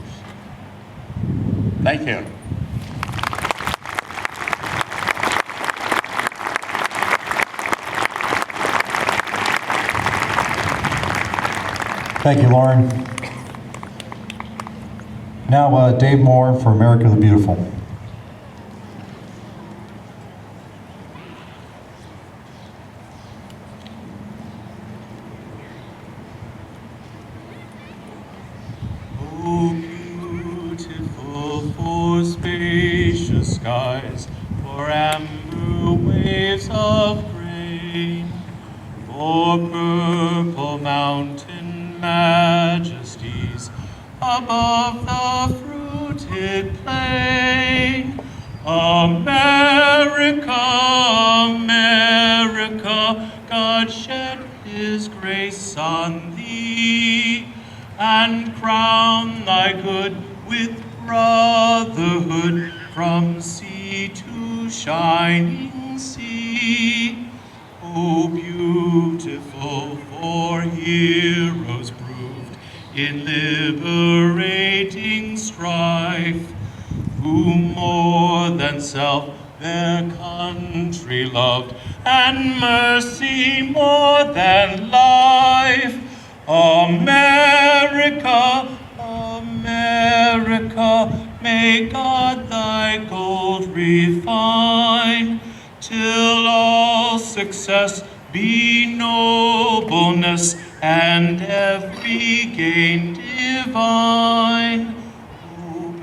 Thank you.
Thank you, Lauren. Now, Dave Moore for America the Beautiful.
Oh, beautiful for spacious skies, for amber waves of grain, for purple mountain majesties above the fruited plain. America, America, God shed his grace on thee, and crown thy good with brotherhood from sea to shining sea. O beautiful for heroes proved in liberating strife, who more than self their country loved, and mercy more than life. America, America, may God thy gold refine, till all success be nobleness, and every gain divine. O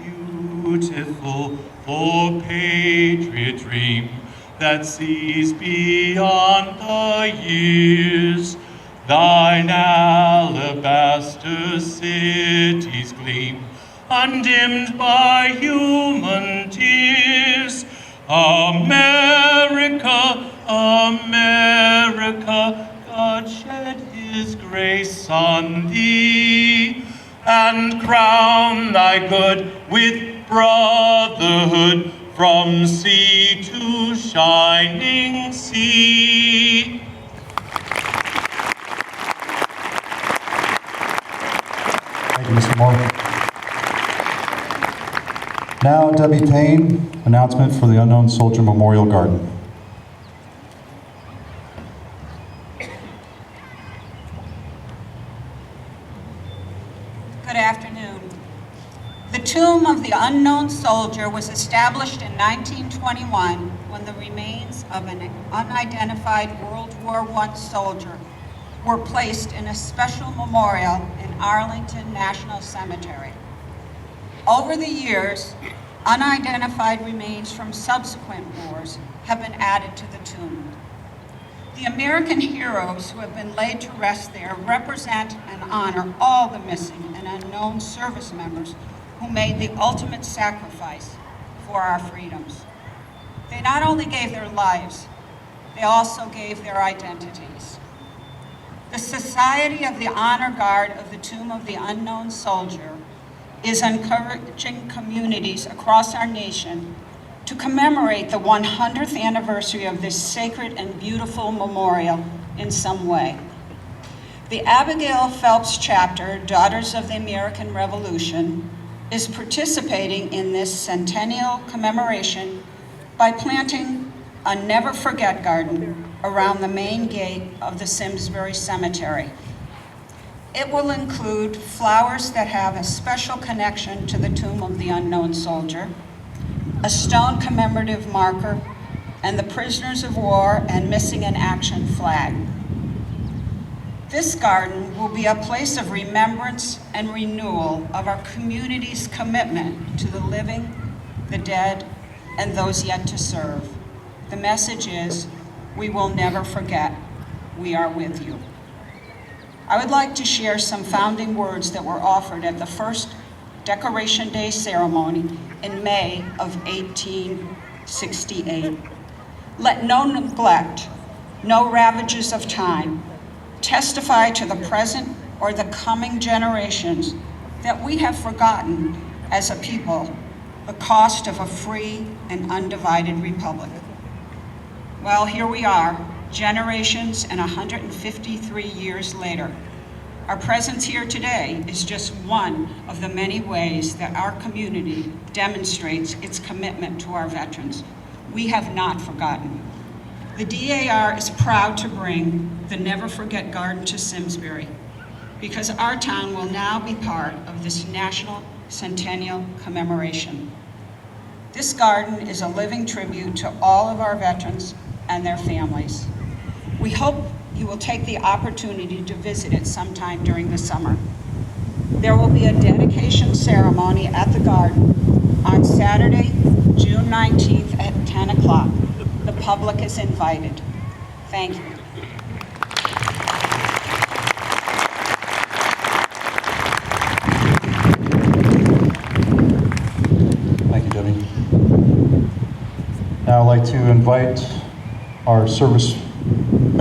beautiful for patriot dream that sees beyond the years, thine alabaster cities gleam, undimmed by human tears. America, America, God shed his grace on thee, and crown thy good with brotherhood from sea to shining sea.
Thank you, Mr. Moore. Now, Debbie Payne, announcement for the Unknown Soldier Memorial Garden.
Good afternoon. The tomb of the unknown soldier was established in 1921 when the remains of an unidentified World War I soldier were placed in a special memorial in Arlington National Cemetery. Over the years, unidentified remains from subsequent wars have been added to the tomb. The American heroes who have been laid to rest there represent and honor all the missing and unknown service members who made the ultimate sacrifice for our freedoms. They not only gave their lives, they also gave their identities. The Society of the Honor Guard of the Tomb of the Unknown Soldier is encouraging communities across our nation to commemorate the 100th anniversary of this sacred and beautiful memorial in some way. The Abigail Phelps chapter, Daughters of the American Revolution, is participating in this centennial commemoration by planting a never forget garden around the main gate of the Simsbury Cemetery. It will include flowers that have a special connection to the tomb of the unknown soldier, a stone commemorative marker, and the prisoners of war and missing in action flag. This garden will be a place of remembrance and renewal of our community's commitment to the living, the dead, and those yet to serve. The message is, we will never forget, we are with you. I would like to share some founding words that were offered at the first Decoration Day ceremony in May of 1868. Let no neglect, no ravages of time, testify to the present or the coming generations that we have forgotten as a people the cost of a free and undivided republic. Well, here we are, generations and 153 years later. Our presence here today is just one of the many ways that our community demonstrates its commitment to our veterans. We have not forgotten. The DAR is proud to bring the Never Forget Garden to Simsbury because our town will now be part of this National Centennial Commemoration. This garden is a living tribute to all of our veterans and their families. We hope you will take the opportunity to visit it sometime during the summer. There will be a dedication ceremony at the garden on Saturday, June 19th at 10 o'clock. The public is invited. Thank you.
Thank you, Debbie. Now I'd like to invite our service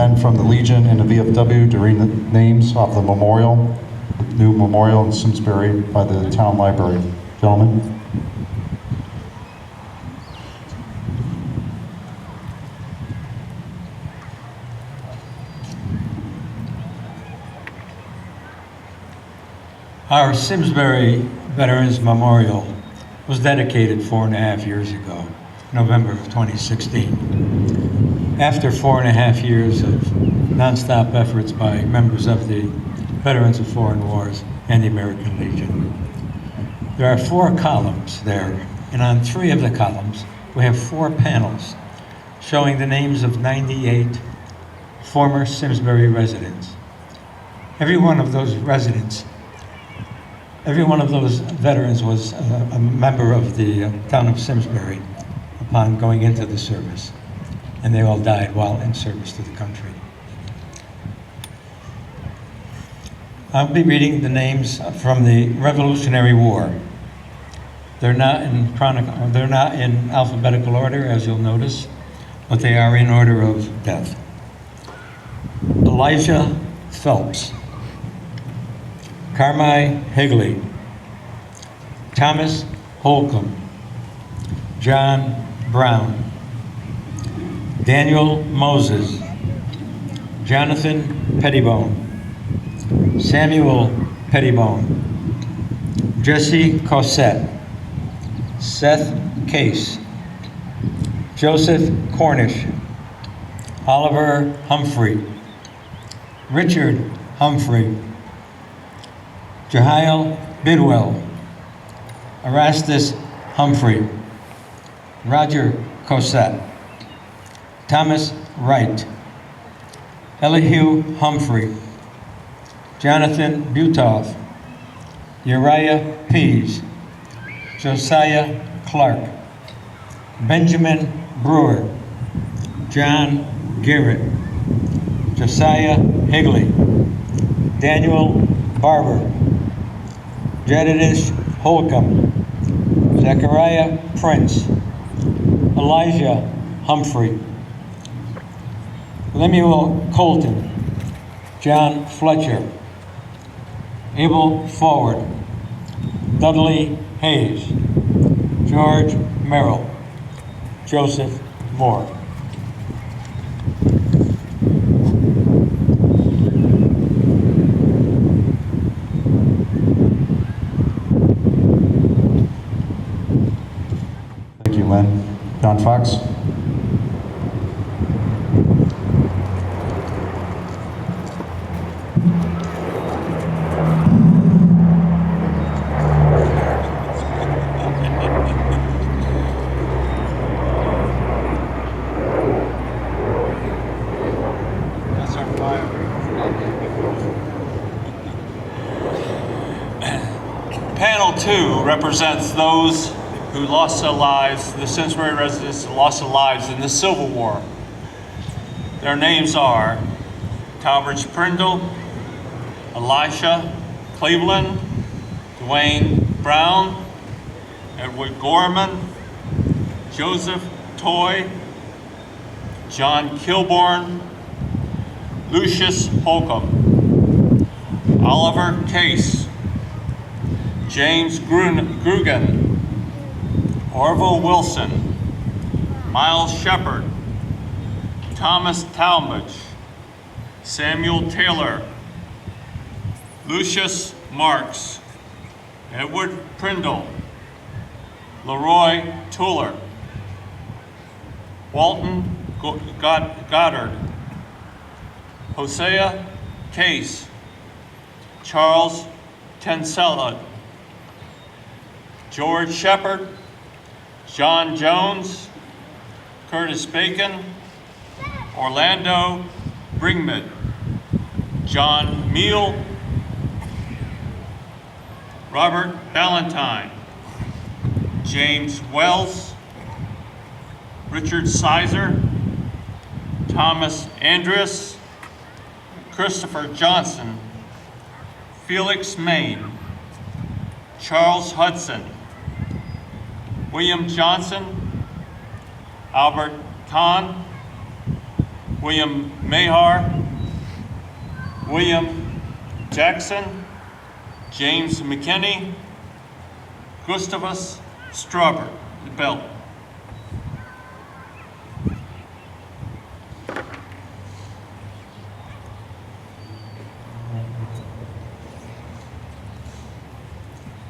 men from the Legion and the VFW to read the names off the memorial, new memorial in Simsbury by the town library. Gentlemen.
Our Simsbury Veterans Memorial was dedicated 4.5 years ago, November of 2016. After 4.5 years of nonstop efforts by members of the Veterans of Foreign Wars and the American Legion. There are 4 columns there, and on 3 of the columns, we have 4 panels showing the names of 98 former Simsbury residents. Every one of those veterans was a member of the town of Simsbury upon going into the service, and they all died while in service to the country. I'll be reading the names from the Revolutionary War. They're not in alphabetical order, as you'll notice, but they are in order of death. Elijah Phelps, Carmi Higley, Thomas Holcomb, John Brown, Daniel Moses, Jonathan Pettibone, Samuel Pettibone, Jesse Cossette, Seth Case, Joseph Cornish, Oliver Humphrey, Richard Humphrey, Jehiel Bidwell, Erastus Humphrey, Roger Cossette, Thomas Wright, Elihu Humphrey, Jonathan Butoff, Uriah Pease, Josiah Clark, Benjamin Brewer, John Garrett, Josiah Higley, Daniel Barber, Jedediah Holcomb, Zechariah Prince, Elijah Humphrey, Lemuel Colton, John Fletcher, Abel Forward, Dudley Hayes, George Merrill, Joseph Moore.
Thank you, Lynn. John Fox.
Panel 2 represents those who lost their lives, the Simsbury residents who lost their lives in the Civil War. Their names are Talbridge Prindle, Elisha Cleveland, Dwayne Brown, Edward Gorman, Joseph Toy, John Kilborn, Lucius Holcomb, Oliver Case, James Grugan, Orville Wilson, Miles Shepard, Thomas Talmadge, Samuel Taylor, Lucius Marks, Edward Prindle, Leroy Tuller, Walton Goddard, Hosea Case, Charles Tensella, George Shepard, John Jones, Curtis Bacon, Orlando Bringman, John Meal, Robert Valentine, James Wells, Richard Sizer, Thomas Andrus, Christopher Johnson, Felix Main, Charles Hudson, William Johnson, Albert Kahn,
William Mahar, William Jackson, James McKinney, Gustavus Strawber, the belt.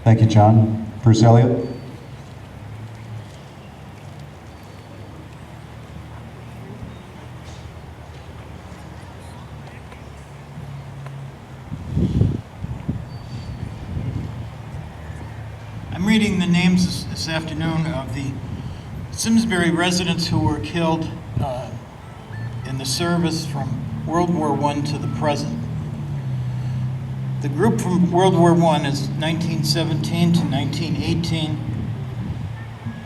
Thank you, John. Bruce Elliott.
I'm reading the names this afternoon of the Simsbury residents who were killed in the service from World War I to the present. The group from World War I is 1917 to 1918,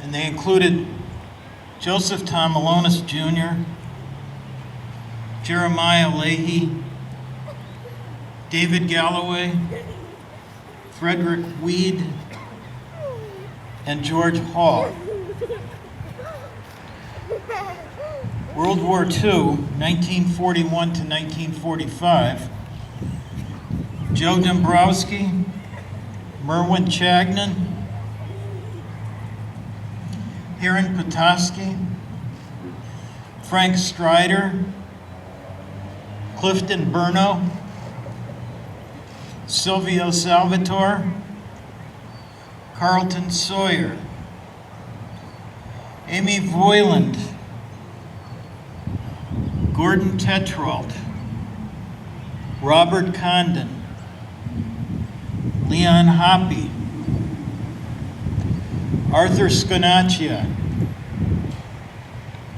and they included Joseph Tomalonis Jr., Jeremiah Leahy, David Galloway, Frederick Weed, and George Hall. World War II, 1941 to 1945, Joe Dombrowski, Merwin Chagnon, Hiran Petoskey, Frank Strider, Clifton Burno, Silvio Salvatore, Carlton Sawyer, Amy Voiland, Gordon Tetrault, Robert Condon, Leon Hoppy, Arthur Sconaccia,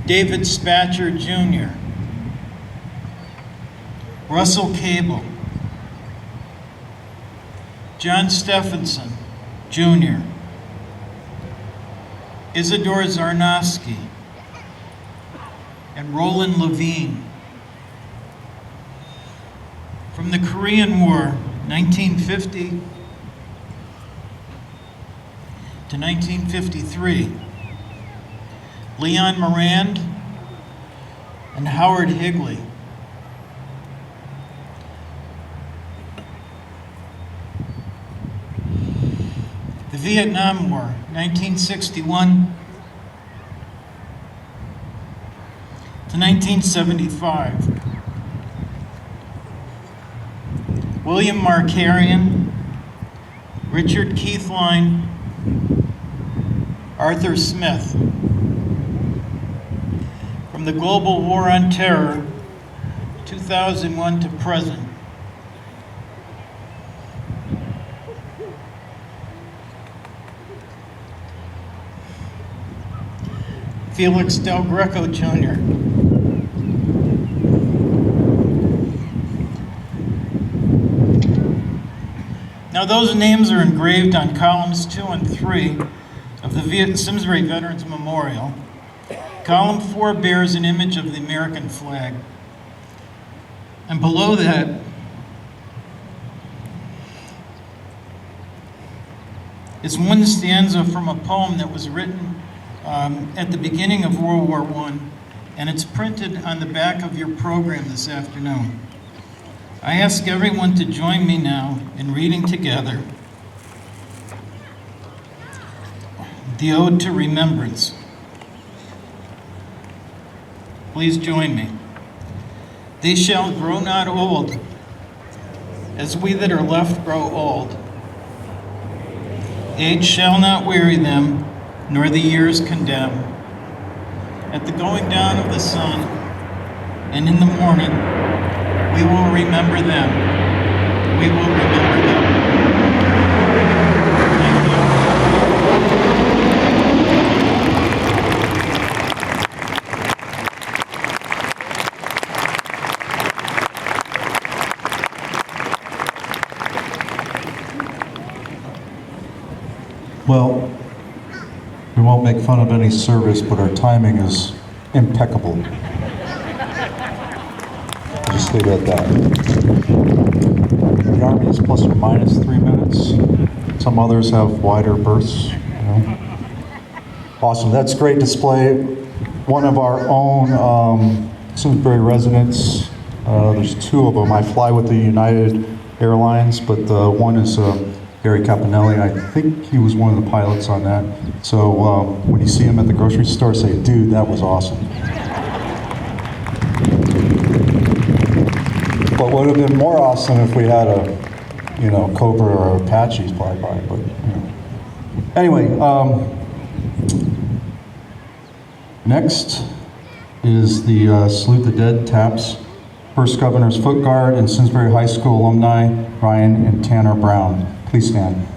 David Spatcher Jr., Russell Cable, John Stephenson Jr., Isidore Zarnowski, and Roland Levine. From the Korean War, 1950 to 1953, Leon Morand and Howard Higley. The Vietnam War, 1961 to 1975. William Markarian, Richard Keithline, Arthur Smith. From the Global War on Terror, 2001 to present. Felix Del Greco Jr. Now those names are engraved on columns 2 and 3 of the Simsbury Veterans Memorial. Column 4 bears an image of the American flag. And below that is one stanza from a poem that was written at the beginning of World War I, and it's printed on the back of your program this afternoon. I ask everyone to join me now in reading together the Ode to Remembrance. Please join me. They shall grow not old, as we that are left grow old. Age shall not weary them, nor the years condemn. At the going down of the sun, and in the morning, we will remember them. We will remember them.
Well, we won't make fun of any service, but our timing is impeccable. I'll just leave it at that. The Army is plus or minus 3 minutes. Some others have wider berths. You know. Awesome, that's great display. One of our own Simsbury residents. There's two of them. I fly with the United Airlines, but one is Gary Caponelli. I think he was one of the pilots on that. So when you see him at the grocery store, say, dude, that was awesome. But would have been more awesome if we had a, Cobra or Apaches fly by. But anyway, next is the Salute the Dead Taps. First Governor's Foot Guard and Simsbury High School alumni, Ryan and Tanner Brown. Please stand.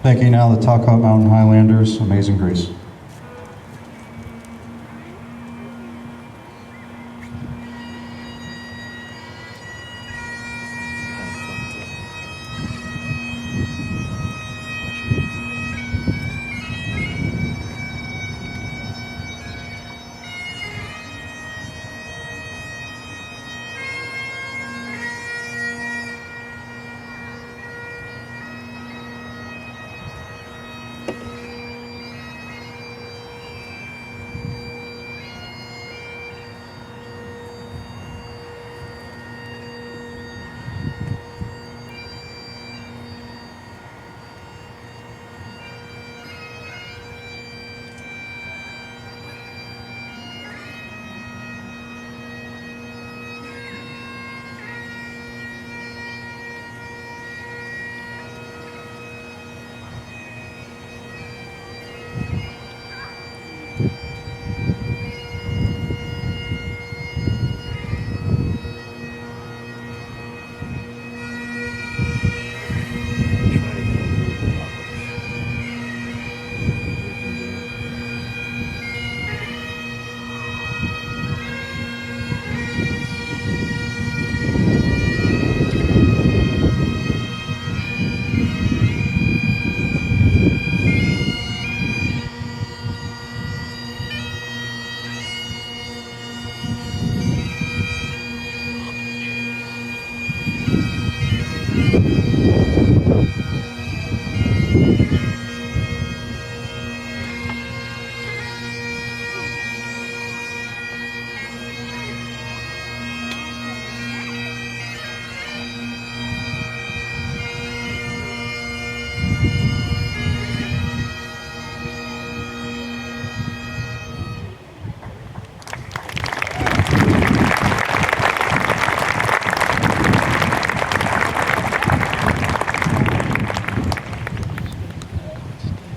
Thank you. Now the Talca Mountain Highlanders, Amazing Grace.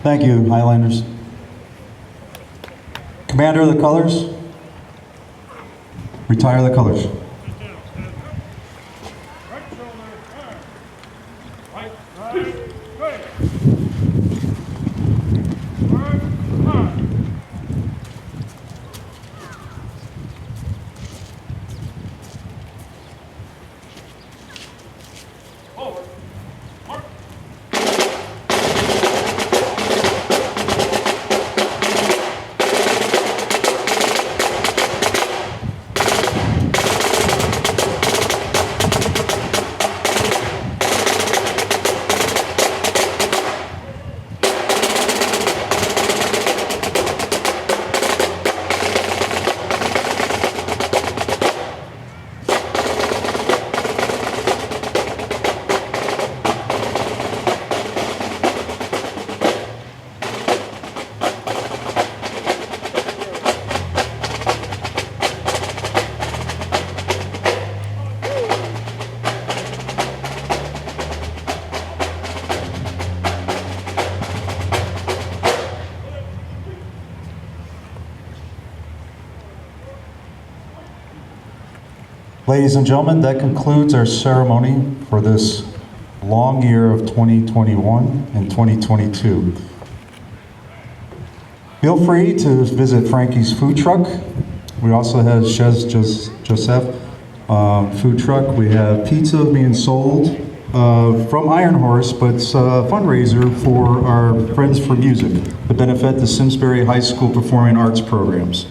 Thank you, Highlanders. Commander of the Colors, retire the colors. Ladies and gentlemen, that concludes our ceremony for this long year of 2021 and 2022. Feel free to visit Frankie's food truck. We also have Chez Joseph food truck. We have pizza being sold from Iron Horse, but it's a fundraiser for our Friends for Music to benefit the Simsbury High School Performing Arts programs.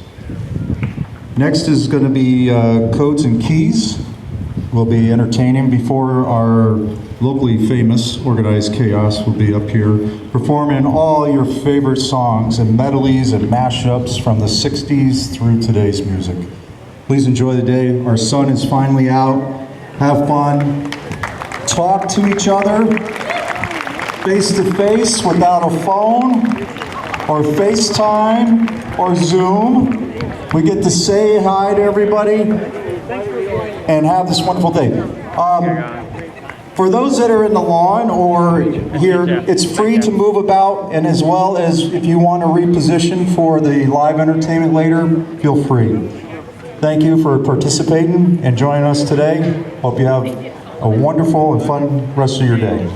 Next is going to be Codes and Keys. We'll be entertaining before our locally famous Organized Chaos will be up here performing all your favorite songs and medleys and mashups from the 60s through today's music. Please enjoy the day. Our sun is finally out. Have fun. Talk to each other face to face without a phone or FaceTime or Zoom. We get to say hi to everybody and have this wonderful day. For those that are in the lawn or here, it's free to move about, and as well as if you want to reposition for the live entertainment later, feel free. Thank you for participating and joining us today. Hope you have a wonderful and fun rest of your day.